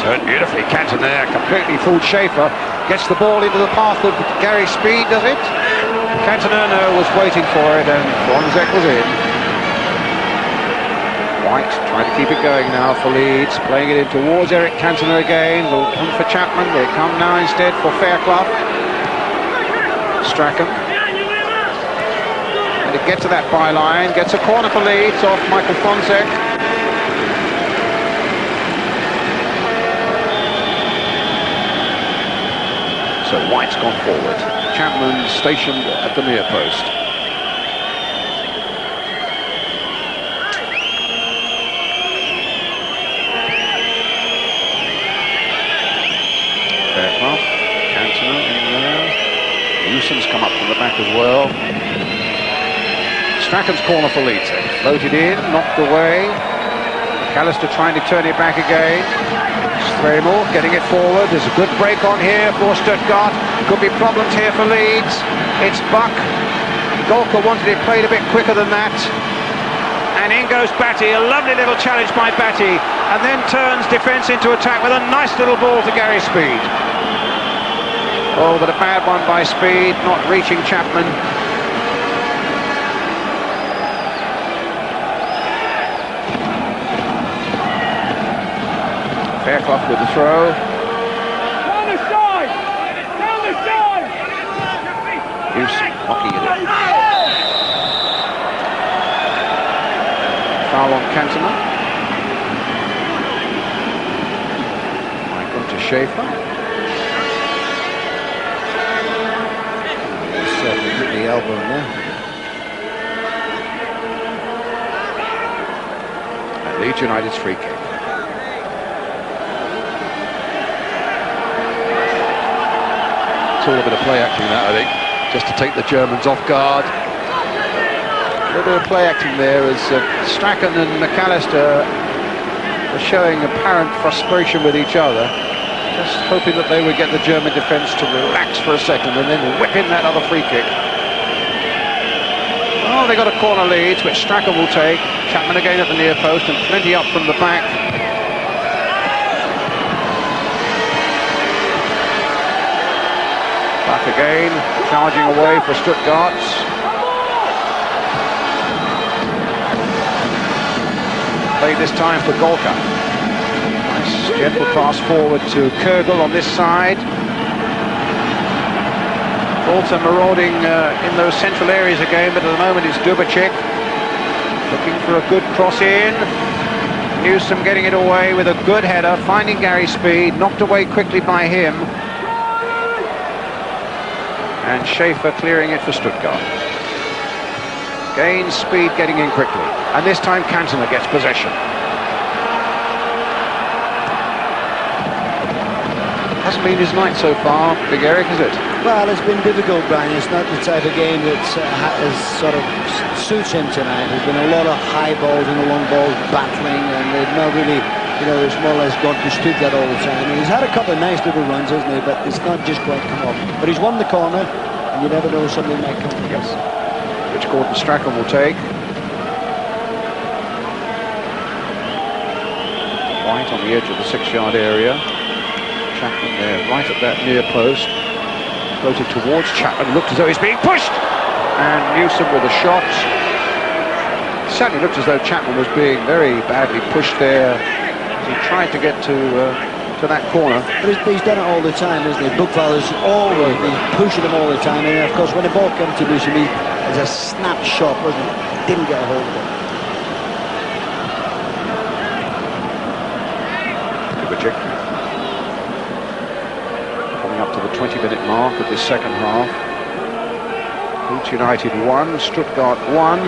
Turned beautifully, Canton there, completely fooled Schaefer, gets the ball into the path of Gary Speed, does it? Cantona was waiting for it, and Fonzek was in. White trying to keep it going now for Leeds, playing it in towards Eric Cantona again. Will come for Chapman, they come now instead for Fairclough. Strachan. And to get to that byline, gets a corner for Leeds off Michael Fonzek. So White's gone forward. Chapman stationed at the near post. Fairclough, Cantona in there. Newsom's come up from the back as well. Strachan's corner for Leeds. Floated in, knocked away. McAllister trying to turn it back again. Stremel getting it forward. There's a good break on here for Stuttgart. Could be problems here for Leeds. It's Buck. Golka wanted it played a bit quicker than that. And in goes Batty. A lovely little challenge by Batty. And then turns defence into attack with a nice little ball to Gary Speed. Oh, but a bad one by Speed, not reaching Chapman. Fairclough with the throw. Down the side! Down the side! Houston knocking it in. Foul on Cantona. Michael to Schaefer. Certainly hit the elbow there. And Leeds United's free kick. It's all a bit of play acting that, I think, just to take the Germans off guard. A little bit of play acting there as Strachan and McAllister were showing apparent frustration with each other, just hoping that they would get the German defence to relax for a second and then whip in that other free kick. Oh, they got a corner Leeds, which Strachan will take. Chapman again at the near post and plenty up from the back. Back again, charging away for Stuttgart. Played this time for Golka. Nice gentle pass forward to Kürgel on this side. Volta marauding in those central areas again, but at the moment it's Dubacik looking for a good cross in. Newsom getting it away with a good header, finding Gary Speed, knocked away quickly by him. And Schaefer clearing it for Stuttgart. Gains Speed getting in quickly. And this time Cantona gets possession. Hasn't been his night so far, Big Eric, is it? Well, it's been difficult, Brian. It's not the type of game that sort of suits him tonight. There's been a lot of high balls and long balls battling, and they've not really, you know, it's more or less gone to Stuttgart all the time. And he's had a couple of nice little runs, hasn't he? But it's not just quite come off. But he's won the corner, and you never know, something might come from this. Which Gordon Strachan will take. White right on the edge of the 6-yard area. Chapman there, right at that near post. Floated towards Chapman, looked as though he's being pushed. And Newsom with a shot. Certainly looked as though Chapman was being very badly pushed there as he tried to get to that corner. But he's done it all the time, isn't he? Bookfellow's always he's pushing him all the time, and of course when the ball comes to Newsom, it's a snapshot, wasn't it? Didn't get a hold of it. Kovacic. Coming up to the 20-minute mark of this second half. Leeds United 1, Stuttgart 1.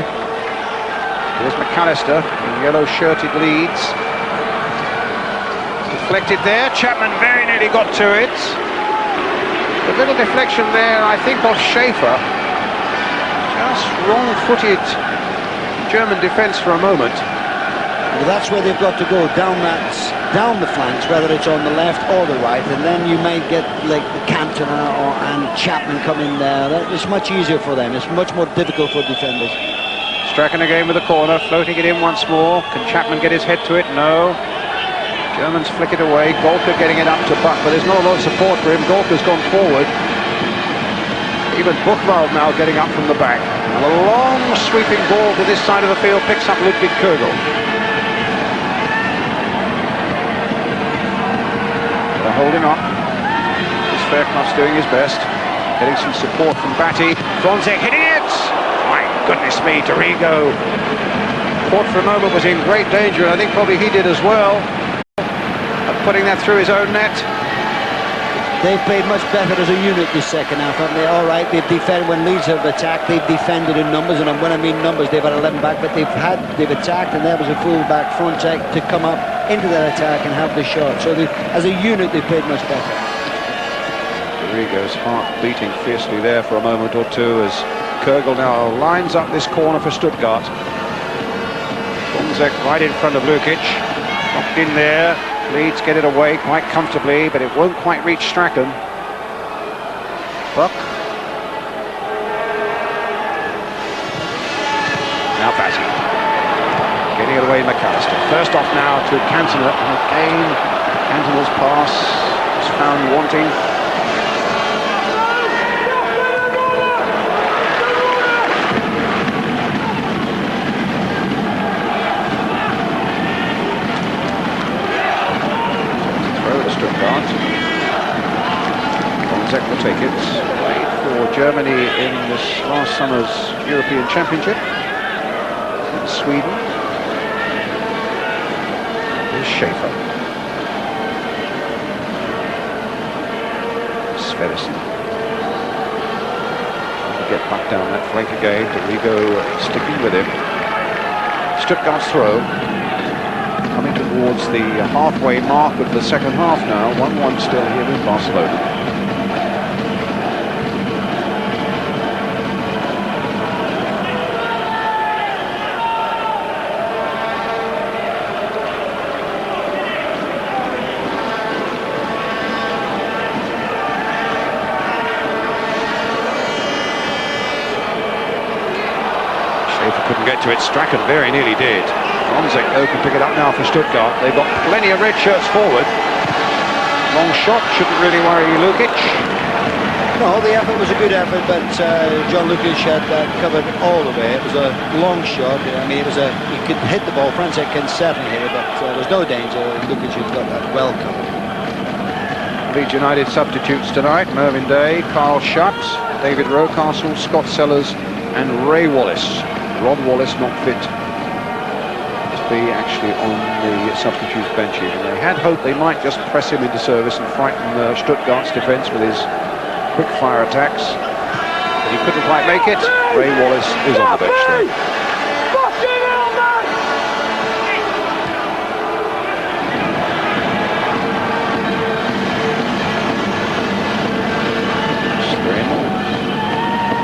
Here's McAllister, in yellow-shirted Leeds. Deflected there, Chapman very nearly got to it. A little deflection there, I think, off Schaefer. Just wrong-footed German defence for a moment. Well, that's where they've got to go, down the flanks, whether it's on the left or the right, and then you might get like Cantona and Chapman coming there. It's much easier for them. It's much more difficult for defenders. Strachan again with the corner, floating it in once more. Can Chapman get his head to it? No. Germans flick it away. Golka getting it up to Buck, but there's not a lot of support for him. Golka's gone forward. Even Buchwald now getting up from the back. And a long sweeping ball to this side of the field picks up Ludwig Kögel. They're holding up. Fairclough's doing his best. Getting some support from Batty. Fronzek hitting it! My goodness me, Dorigo. Thought for a moment was in great danger, and I think probably he did as well. Putting that through his own net. They've played much better as a unit this second half, haven't they? All right, they've defended when Leeds have attacked. They've defended in numbers, and when I mean numbers, they've had 11 back, but they've attacked, and there was a full back front check to come up into that attack and have the shot. So as a unit, they've played much better. Dorigo's heart beating fiercely there for a moment or two as Kögel now lines up this corner for Stuttgart. Fronzek right in front of Lukic. Knocked in there. Leeds get it away quite comfortably, but it won't quite reach Strachan. Buck. Now Batty. Getting it away, McAllister. First off now to Cantona. And again, Cantona's pass was found wanting. Fronzek will take it. Played for Germany in this last summer's European Championship in Sweden. Here's Schaefer. Sverrisson. Get back down that flank again. Dorigo sticking with him. Stuttgart's throw. Coming towards the halfway mark of the second half now. 1-1 still here in Barcelona. Couldn't get to it. Strachan very nearly did. Fronzek though can pick it up now for Stuttgart. They've got plenty of red shirts forward. Long shot, shouldn't really worry Lukic. No, the effort was a good effort, but John Lukic had covered all the way. It was a long shot. I mean, he could hit the ball. Fronzek can certainly hit it, but there's no danger. Lukic has got that well covered. Leeds United substitutes tonight. Mervyn Day, Carl Schutz, David Rocastle, Scott Sellers and Ray Wallace. Rod Wallace not fit to be actually on the substitutes bench here. And they had hoped they might just press him into service and frighten Stuttgart's defence with his quick-fire attacks. But he couldn't quite make it. Ray Wallace is on the bench there.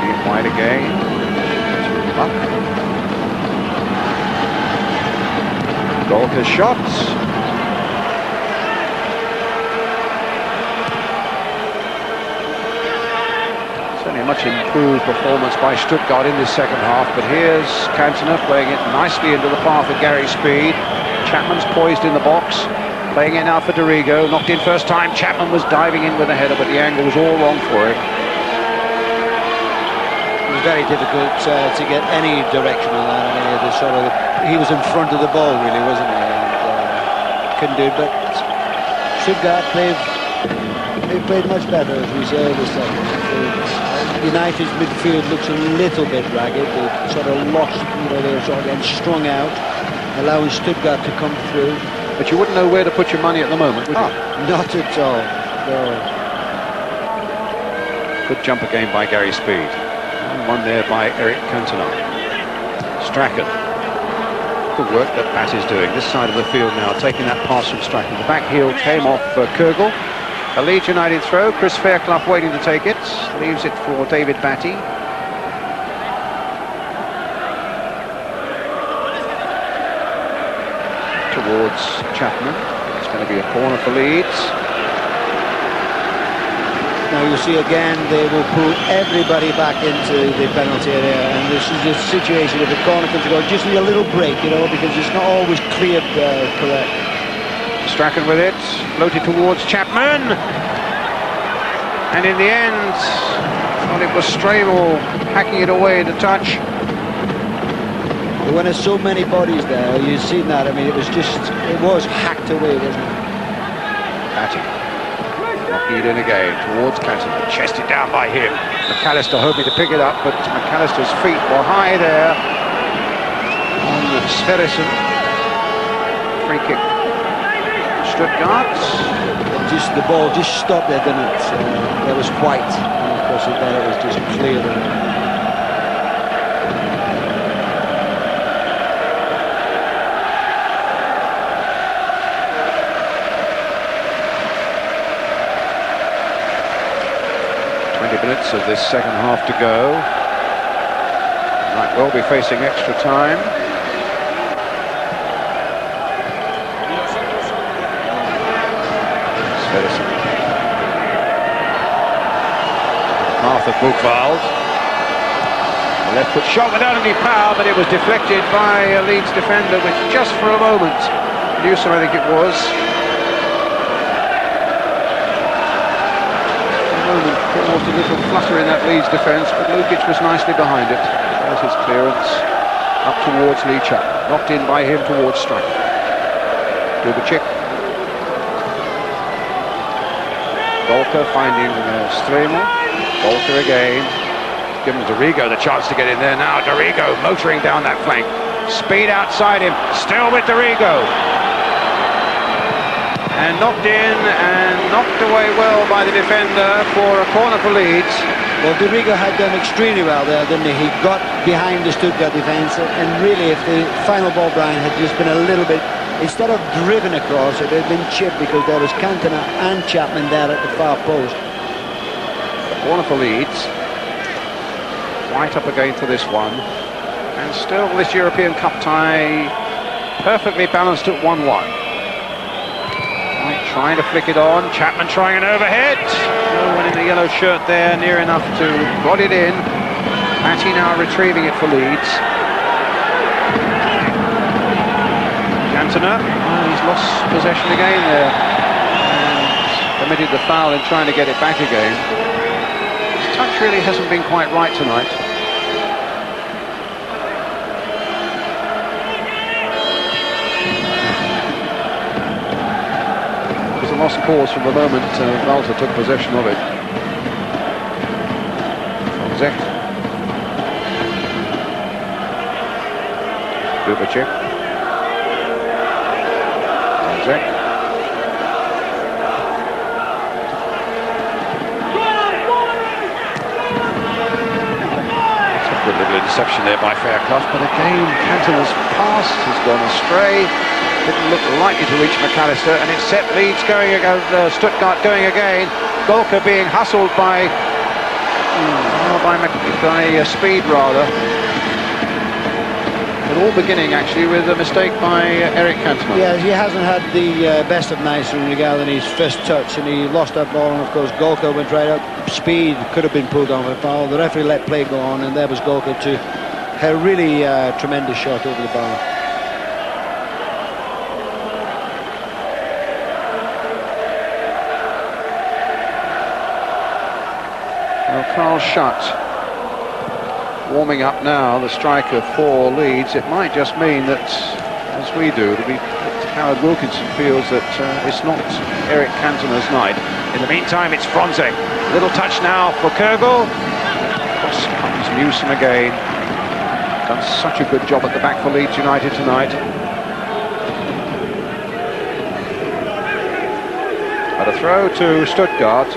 Being wide again. Buck. Golka's shots. Certainly a much improved performance by Stuttgart in this second half, but here's Cantona playing it nicely into the path of Gary Speed. Chapman's poised in the box. Playing it now for Dorigo, knocked in first time. Chapman was diving in with a header, but the angle was all wrong for him. It was very difficult to get any direction on that. I mean, he was in front of the ball, really, wasn't he? And couldn't do it. But Stuttgart, they've played much better, as we say, this second. United's midfield looks a little bit ragged. They've sort of lost, they're sort of getting strung out, allowing Stuttgart to come through. But you wouldn't know where to put your money at the moment, would you? Not at all. No. Good jump again by Gary Speed. And one there by Eric Cantona. Strachan. Good work that Batty's doing. This side of the field now, taking that pass from Strachan. The back heel came off Kurgel. A Leeds United throw. Chris Fairclough waiting to take it. Leaves it for David Batty. Towards Chapman. It's going to be a corner for Leeds. Now you see again, they will pull everybody back into the penalty area, and this is a situation if a corner comes to go, just need a little break, because it's not always cleared correct. Strachan with it, floated towards Chapman, and in the end, well, it was Stravel hacking it away to touch. When there's so many bodies there, you've seen that. I mean, it was hacked away, wasn't it? Batty. Knocking it in again towards Cantona. Chested down by him. McAllister hoping to pick it up, but McAllister's feet were high there. On with Sverrisson. Free kick. Stuttgart. The ball just stopped there, didn't it? There was White. And of course, there it was just clear. 20 minutes of this second half to go. Might well be facing extra time. Sverrisson. Arthur Buchwald. The left foot shot without any power, but it was deflected by a Leeds defender, which just for a moment, Newsom I think it was, caused a little flutter in that Leeds defence, but Lukic was nicely behind it. There's his clearance up towards Lee Chapman, knocked in by him towards Strachan. Dubicic. Golka finding Stremo. Golka again. Giving Dorigo the chance to get in there now. Dorigo motoring down that flank. Speed outside him. Still with Dorigo. And knocked in and knocked away well by the defender for a corner for Leeds. Well, Dorigo had done extremely well there, didn't he? He got behind the Stuttgart defence, and really if the final ball, Brian, had just been a little bit, instead of driven across, it had been chipped because there was Cantona and Chapman there at the far post. A corner for Leeds. White up again for this one. And still this European Cup tie perfectly balanced at 1-1. Trying to flick it on, Chapman trying an overhead. No one in the yellow shirt there near enough to rod it in. Batty now retrieving it for Leeds. Cantona, he's lost possession again there. And committed the foul in trying to get it back again. His touch really hasn't been quite right tonight. Lost cause from the moment Walter took possession of it. Zek. Dubicic. Zek. Good little interception there by Fairclough, but again Cantona's pass has gone astray. Didn't look likely to reach McAllister, and it set Leeds going again, Stuttgart going again. Golka being hustled by Speed rather. It all beginning actually with a mistake by Eric Cantona. Yeah, he hasn't had the best of nights regarding his first touch, and he lost that ball, and of course Golka went right up. Speed could have been pulled on for a foul. The referee let play go on, and there was Golka to a really tremendous shot over the bar. Well, Carl Schutt warming up now, the striker for Leeds. It might just mean that, as we do, that Howard Wilkinson feels that it's not Eric Cantona's night. In the meantime, it's Fronze. Little touch now for Kogel. Cross comes Newsom again. Done such a good job at the back for Leeds United tonight. But a throw to Stuttgart.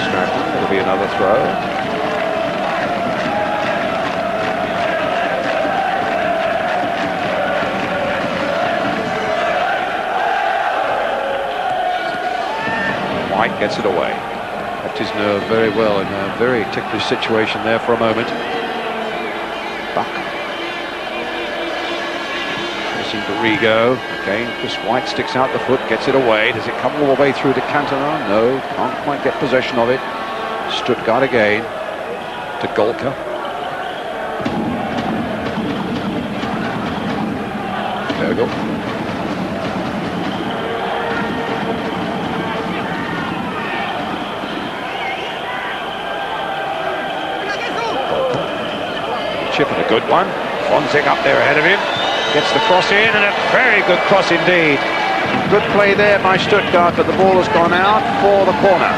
Stratton, it'll be another throw. White gets it away. Kept his nerve very well in a very ticklish situation there for a moment. Buck. Missing Dorigo. Again, Chris White sticks out the foot, gets it away. Does it come all the way through to Cantona? No, can't quite get possession of it. Stuttgart again to Golka. Kogel. Chip and a good one. Fonzig up there ahead of him. Gets the cross in, and a very good cross indeed. Good play there by Stuttgart, but the ball has gone out for the corner.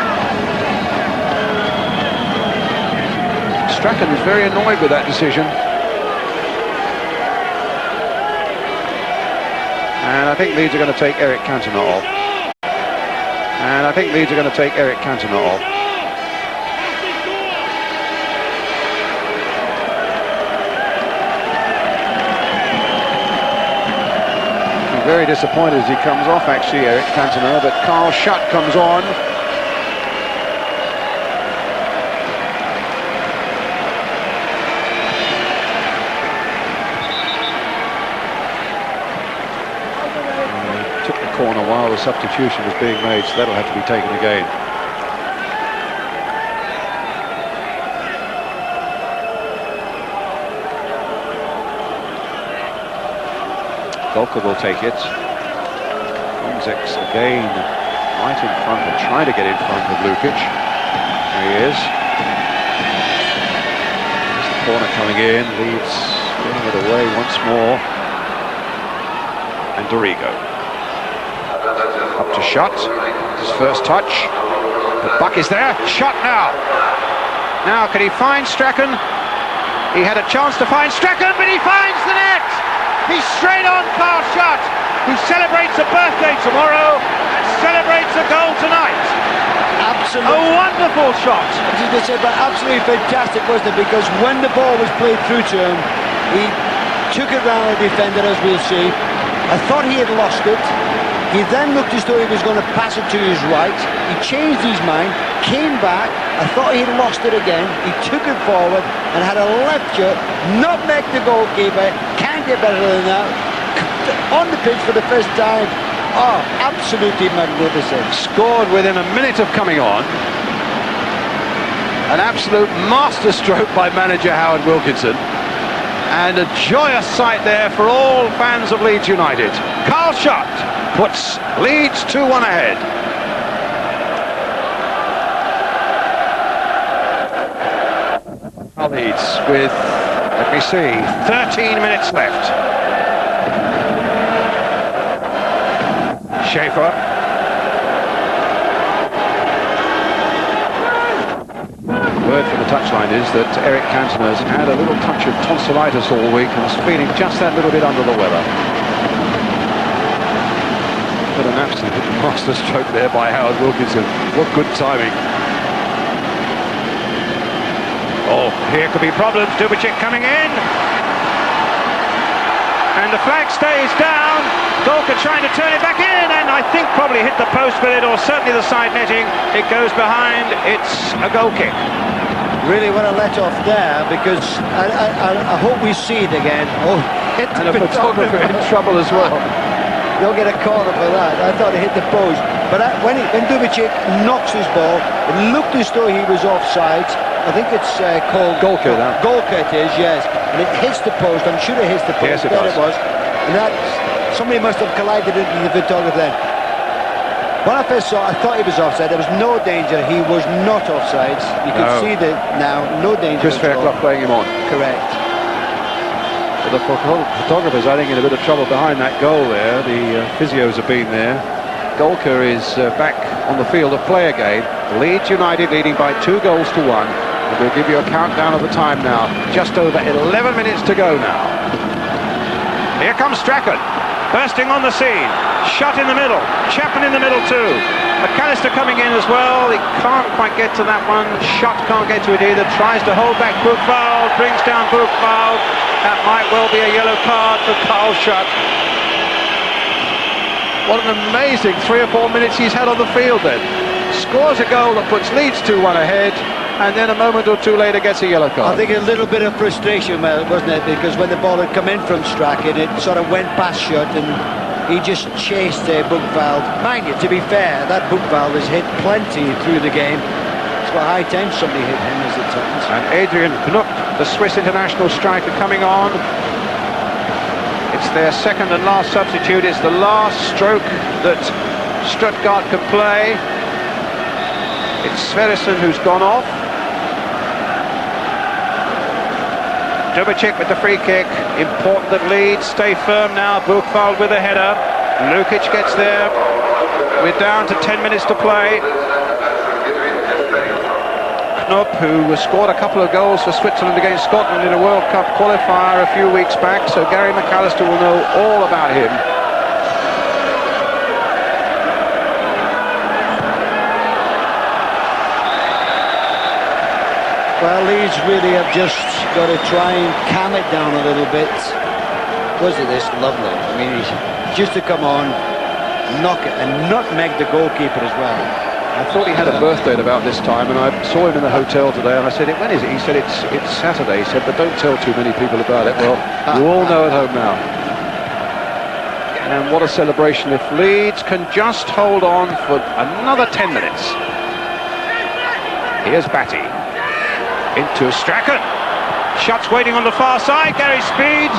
Strachan was very annoyed with that decision. And I think Leeds are going to take Eric Cantona off. Very disappointed as he comes off, actually, Eric Cantona, but Carl Schutt comes on. Took the corner while the substitution was being made, so that'll have to be taken again. Golka will take it. Fonzix again, right in front and trying to get in front of Lukic. There he is. There's the corner coming in. Leeds getting it away once more. And Dorigo. Up to Schutt. His first touch. The Buck is there. Schutt now. Now can he find Strachan? He had a chance to find Strachan, but he finds the net! He's straight on Carl Schutt, who celebrates a birthday tomorrow and celebrates a goal tonight. Absolutely. A wonderful shot. I was just going to say, but absolutely fantastic, wasn't it? Because when the ball was played through to him, he took it round the defender, as we'll see. I thought he had lost it. He then looked as though he was going to pass it to his right. He changed his mind, came back. I thought he had lost it again. He took it forward and had a left foot, nutmeg the goalkeeper. Can't get better than that. On the pitch for the first time. Oh, absolutely magnificent. Scored within a minute of coming on. An absolute masterstroke by manager Howard Wilkinson. And a joyous sight there for all fans of Leeds United. Carl Schutt puts Leeds 2-1 ahead. Leeds with, let me see, 13 minutes left. Schaefer. Word from the touchline is that Eric Cantona has had a little touch of tonsillitis all week and is feeling just that little bit under the weather. But an absolute masterstroke there by Howard Wilkinson. What good timing. Oh, here could be problems. Dubicic coming in. And the flag stays down. Golka trying to turn it back in, and I think probably hit the post with it, or certainly the side netting. It goes behind. It's a goal kick. Really want to let off there, because I hope we see it again. Oh, hit and a photographer in trouble as well. You'll get a corner for that. I thought it hit the post. But when Dubicic knocks his ball, it looked as though he was offside. I think it's called Golka. Golka it is, yes. And it hits the post. I'm sure it hits the post. Yes, it there does. it was. And that somebody must have collided into the photographer then. When I first saw it, I thought he was offside. There was no danger. He was not offside. You can see that now, no danger. Just Fairclough playing him on. Correct. But the photographers, I think, in a bit of trouble behind that goal there. The physios have been there. Golka is back on the field of play again. Leeds United leading by 2-1. And we'll give you a countdown of the time now. Just over 11 minutes to go now. Here comes Strachan, bursting on the scene. Shot in the middle. Chapman in the middle too. McAllister coming in as well. He can't quite get to that one. Shot can't get to it either. Tries to hold back Buchwald. Brings down Buchwald. That might well be a yellow card for Carl Schutt. What an amazing 3 or 4 minutes he's had on the field then. Scores a goal that puts Leeds 2-1 ahead, and then a moment or two later gets a yellow card. I think a little bit of frustration, wasn't it? Because when the ball had come in from Strachan, it sort of went past Schutt, and he just chased Buchwald. Mind you, to be fair, that Buchwald has hit plenty through the game. It's got high time somebody hit him as it turns. And Adrian Knupp, the Swiss international striker, coming on. It's their second and last substitute. It's the last stroke that Stuttgart can play. It's Sverrisson who's gone off. Dubicic with the free kick. Important that Leeds stay firm now. Buchwald with a header. Lukic gets there. We're down to 10 minutes to play. Knupp, who scored a couple of goals for Switzerland against Scotland in a World Cup qualifier a few weeks back, so Gary McAllister will know all about him. Well, Leeds really have just got to try and calm it down a little bit. Wasn't this lovely? I mean, just to come on, knock it, and nutmeg the goalkeeper as well. I thought he had a birthday at about this time, and I saw him in the hotel today, and I said, when is it? He said, it's Saturday. He said, but don't tell too many people about it. Well, you all know at home now. And what a celebration if Leeds can just hold on for another 10 minutes. Here's Batty. Into Strachan. Schutt's waiting on the far side. Gary Speed.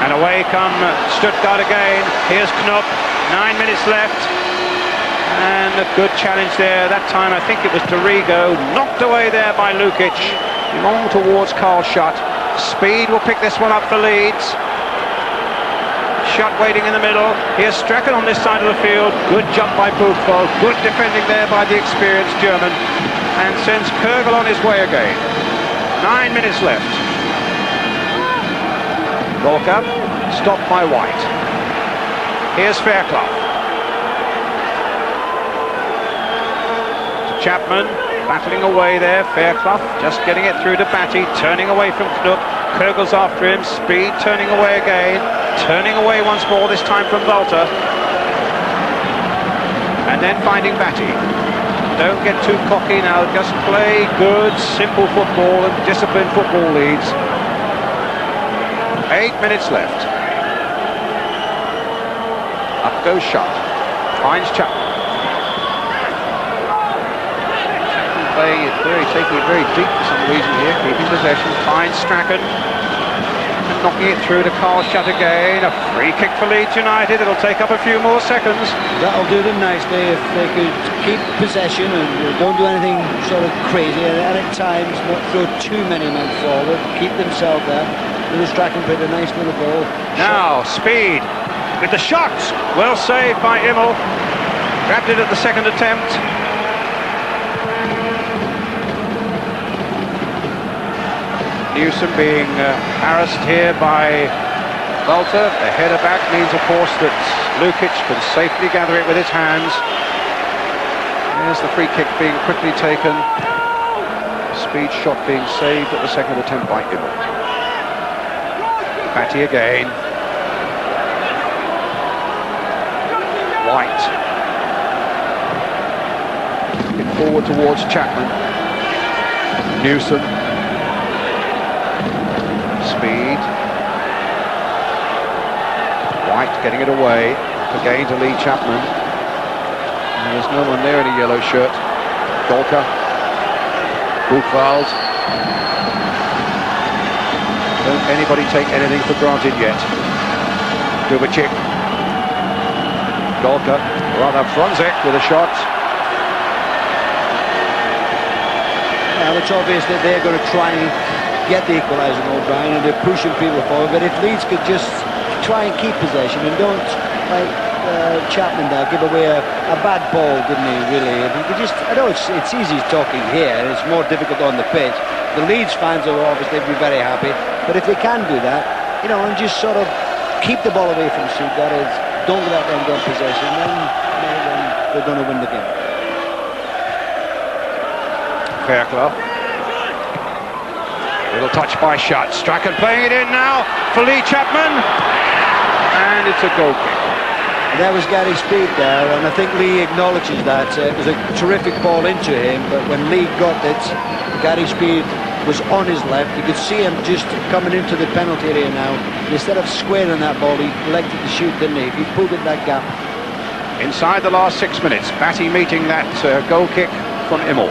And away come Stuttgart again. Here's Knupp. 9 minutes left. And a good challenge there. That time I think it was Dorigo. Knocked away there by Lukic. Long towards Carl Schutt. Speed will pick this one up for Leeds. Schutt waiting in the middle. Here's Strachan on this side of the field. Good jump by Buchwald. Good defending there by the experienced German. And sends Kürgel on his way again. 9 minutes left. Golka stopped by White. Here's Fairclough. Chapman battling away there. Fairclough just getting it through to Batty. Turning away from Knupp. Kürgel's after him. Speed turning away again. Turning away once more, this time from Walter. And then finding Batty. Don't get too cocky now. Just play good, simple football and disciplined football, Leeds. 8 minutes left. Up goes Schutt. Finds Chapman. Playing it taking it very deep for some reason here. Keeping possession. Finds Strachan. And knocking it through to Carl Schutt again. A free kick for Leeds United. It'll take up a few more seconds. That'll do them nicely if they could keep possession and don't do anything sort of crazy. And at times not throw too many men forward. Keep themselves there. Little Strachan played a nice little ball. Now, Speed with the shot. Well saved by Immel. Grabbed it at the second attempt. Newsom being harassed here by Walter. The header back means, of course, that Lukic can safely gather it with his hands. There's the free kick being quickly taken. Speed shot being saved at the second attempt by Immel. Batty again. White. Get forward towards Chapman. Newsom. Speed. White getting it away. Again to Lee Chapman. And there's no one there in a yellow shirt. Golka. Buchwald. Don't anybody take anything for granted yet. Dubicic. Golka, rather Franzek with a shot. Well, it's obvious that they're going to try and get the equaliser, O'Brien, and they're pushing people forward. But if Leeds could just try and keep possession and don't, like Chapman there, give away a bad ball, didn't he, really? If he could just, I know it's easy talking here, and it's more difficult on the pitch. The Leeds fans will obviously be very happy, but if they can do that, you know, and just sort of keep the ball away from Stuttgart, don't let them get possession, then they're going to win the game. Fairclough. Little touch by Schutt. Strachan playing it in now for Lee Chapman. And it's a goal kick. There was Gary Speed there, and I think Lee acknowledges that. It was a terrific ball into him, but when Lee got it, Gary Speed was on his left. You could see him just coming into the penalty area now. Instead of squaring that ball, he elected to shoot, didn't he? He pulled it that gap. Inside the last 6 minutes, Batty meeting that goal kick from Immel.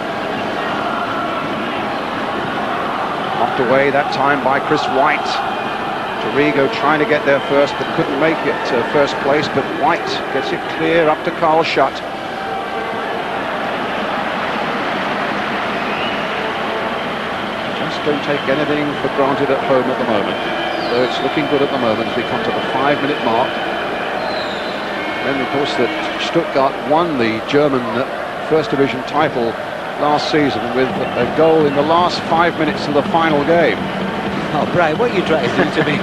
Knocked away that time by Chris White. Dorigo trying to get there first, but couldn't make it first place, but White gets it clear up to Carl Schutt. Just don't take anything for granted at home at the moment, though it's looking good at the moment as we come to the 5-minute mark. Then, of course, that Stuttgart won the German First Division title last season with a goal in the last 5 minutes of the final game. Oh, Brian, what are you trying to do to me?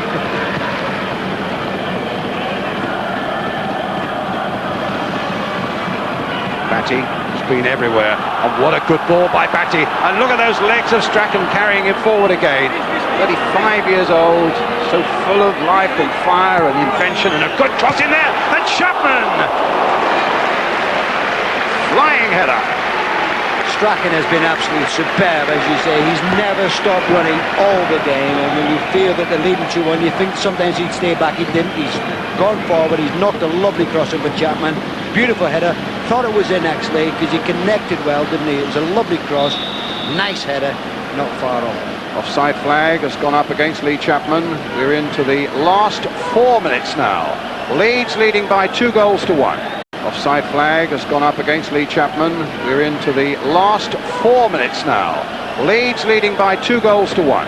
Batty has been everywhere, and what a good ball by Batty. And look at those legs of Strachan carrying him forward again. 35 years old, so full of life and fire and invention, and a good cross in there, and Chapman! Flying header. Strachan has been absolutely superb, as you say. He's never stopped running all the game, and when you feel that they're leading 2-1, you think sometimes he'd stay back. He didn't. He's gone forward. He's knocked a lovely cross over Chapman. Beautiful header. Thought it was in actually because he connected well, didn't he? It was a lovely cross. Nice header. Not far off. Offside flag has gone up against Lee Chapman. We're into the last 4 minutes now. Leeds leading by 2-1. Offside flag has gone up against Lee Chapman. We're into the last 4 minutes now. Leeds leading by 2-1.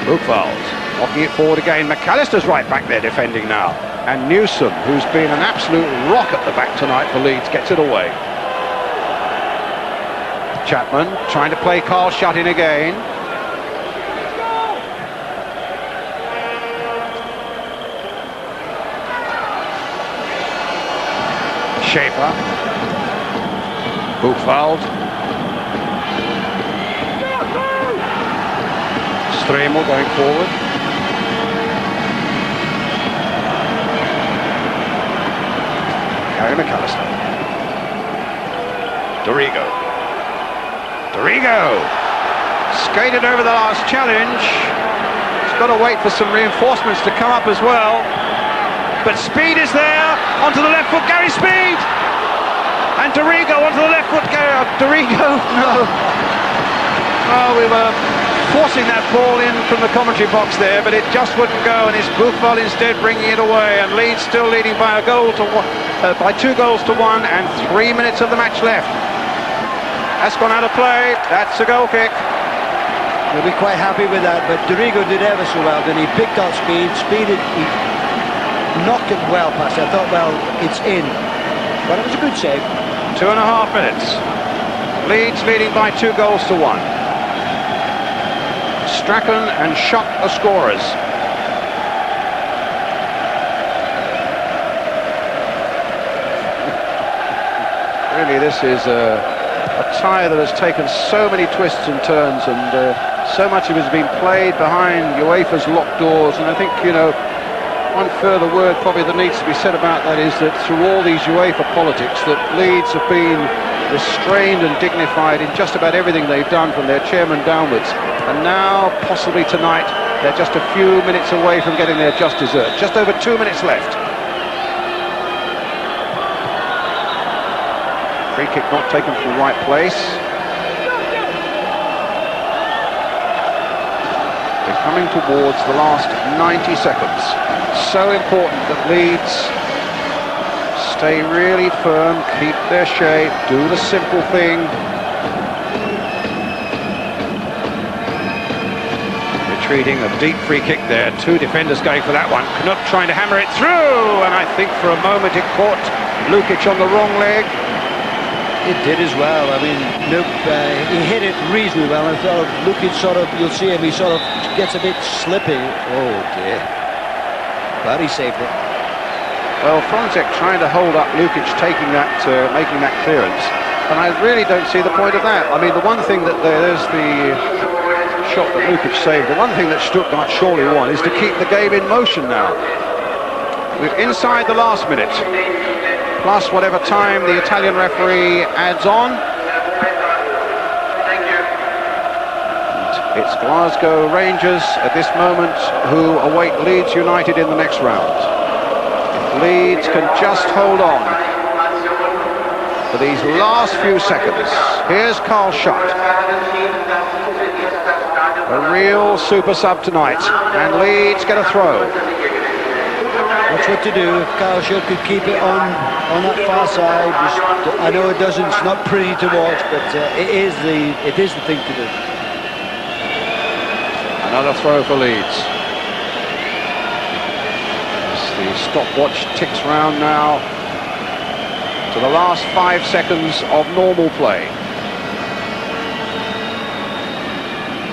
Buchwald knocking it forward again. McAllister's right back there defending now. And Newsom, who's been an absolute rock at the back tonight for Leeds, gets it away. Chapman trying to play Carl Schutt in again. Schaefer. Buchwald. Stremel going forward. Gary McAllister. Dorigo. Skated over the last challenge. He's got to wait for some reinforcements to come up as well. But Speed is there, onto the left foot, Gary Speed! And Dorigo onto the left foot, Dorigo, no. Oh, we were forcing that ball in from the commentary box there, but it just wouldn't go, and it's Buchwald instead bringing it away, and Leeds still leading by by 2-1, and 3 minutes of the match left. That's gone out of play, that's a goal kick. We'll be quite happy with that, but Dorigo did ever so well, then he picked out Speed, he knocked it well past. I thought, well, it's in. But it was a good save. 2.5 minutes. Leeds leading by 2-1. Strachan and Schutt are scorers. Really, this is a tie that has taken so many twists and turns, and so much of it has been played behind UEFA's locked doors, and I think, you know, one further word probably that needs to be said about that is that through all these UEFA politics that Leeds have been restrained and dignified in just about everything they've done from their chairman downwards, and now possibly tonight they're just a few minutes away from getting their just dessert. Just over 2 minutes left. Free kick not taken from the right place. We're coming towards the last 90 seconds. So important that Leeds stay really firm, keep their shape, do the simple thing. Retreating, a deep free kick there. Two defenders going for that one. Knook trying to hammer it through, and I think for a moment it caught Lukic on the wrong leg. It did as well. I mean, Nook, he hit it reasonably well. I thought Lukic sort of, you'll see him, he sort of gets a bit slippy. Oh dear. But he saved it. Well, Franzek trying to hold up Lukic taking that, making that clearance. And I really don't see the point of that. I mean, the one thing that there's the shot that Lukic saved. The one thing that Stuttgart surely want is to keep the game in motion now. We're inside the last minute. Plus whatever time the Italian referee adds on. And it's Glasgow Rangers at this moment who await Leeds United in the next round. Leeds can just hold on for these last few seconds. Here's Carl Schott. A real super sub tonight. And Leeds get a throw. That's what to do. If Carl Schott could keep it on that far side, I know it's not pretty to watch, but it is the thing to do. Another throw for Leeds. As the stopwatch ticks round now to the last 5 seconds of normal play.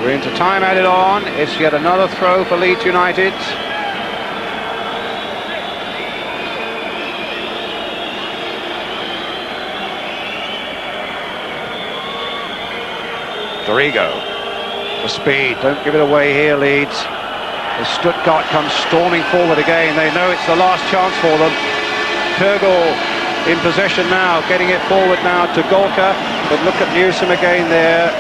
We're into time added on. It's yet another throw for Leeds United. Dorigo for speed. Don't give it away here, Leeds. As Stuttgart comes storming forward again, they know it's the last chance for them. Kurgel in possession now, getting it forward now to Golka. But look at Newsom again there,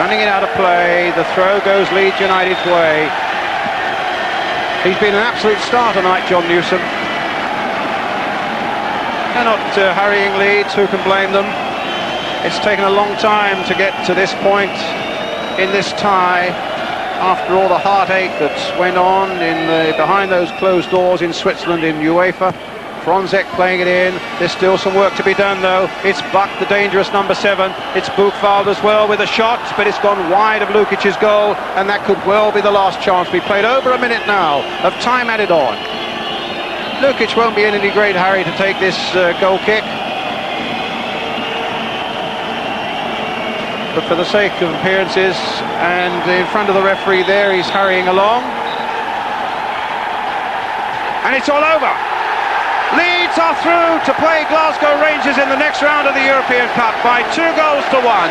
running it out of play. The throw goes Leeds United's way. He's been an absolute star tonight, John Newsom. They're not hurrying Leeds, who can blame them? It's taken a long time to get to this point in this tie, after all the heartache that went on behind those closed doors in Switzerland in UEFA. Franzek playing it in. There's still some work to be done though. It's Buck, the dangerous number 7. It's Buchwald as well with a shot, but it's gone wide of Lukic's goal, and that could well be the last chance. We played over a minute now of time added on. Lukic won't be in any great hurry to take this goal kick. But for the sake of appearances and in front of the referee there, he's hurrying along. And it's all over. Leeds are through to play Glasgow Rangers in the next round of the European Cup by 2 goals to 1.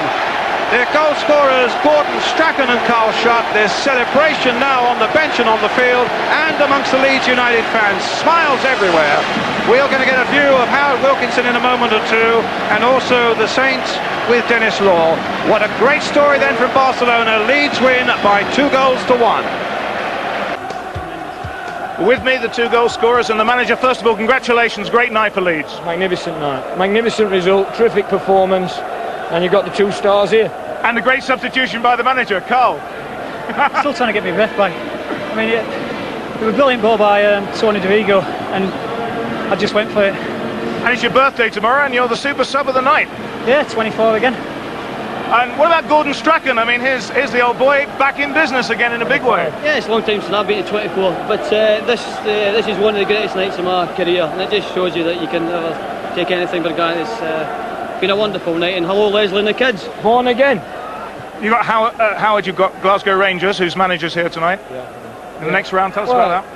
Their goal scorers, Gordon Strachan and Carl Schott. There's celebration now on the bench and on the field and amongst the Leeds United fans. Smiles everywhere. We're going to get a view of Howard Wilkinson in a moment or two, and also the Saints with Dennis Law. What a great story then from Barcelona. Leeds win by 2 goals to 1. With me, the 2 goal scorers and the manager. First of all, congratulations, great night for Leeds. Magnificent night, magnificent result, terrific performance, and you've got the 2 stars here. And a great substitution by the manager, Carl. Still trying to get my breath back. I mean, it was a brilliant ball by Tony Dorigo, and I just went for it. And it's your birthday tomorrow, and you're the super sub of the night. Yeah, 24 again. And what about Gordon Strachan? I mean, here's the old boy back in business again in a big way. Yeah, it's a long time since I've been to 24, but this is one of the greatest nights of my career, and it just shows you that you can never take anything for granted. It's been a wonderful night, and hello Leslie and the kids. Born again. You got Howard, you've got Glasgow Rangers, whose manager's here tonight. In the next round, tell us about that.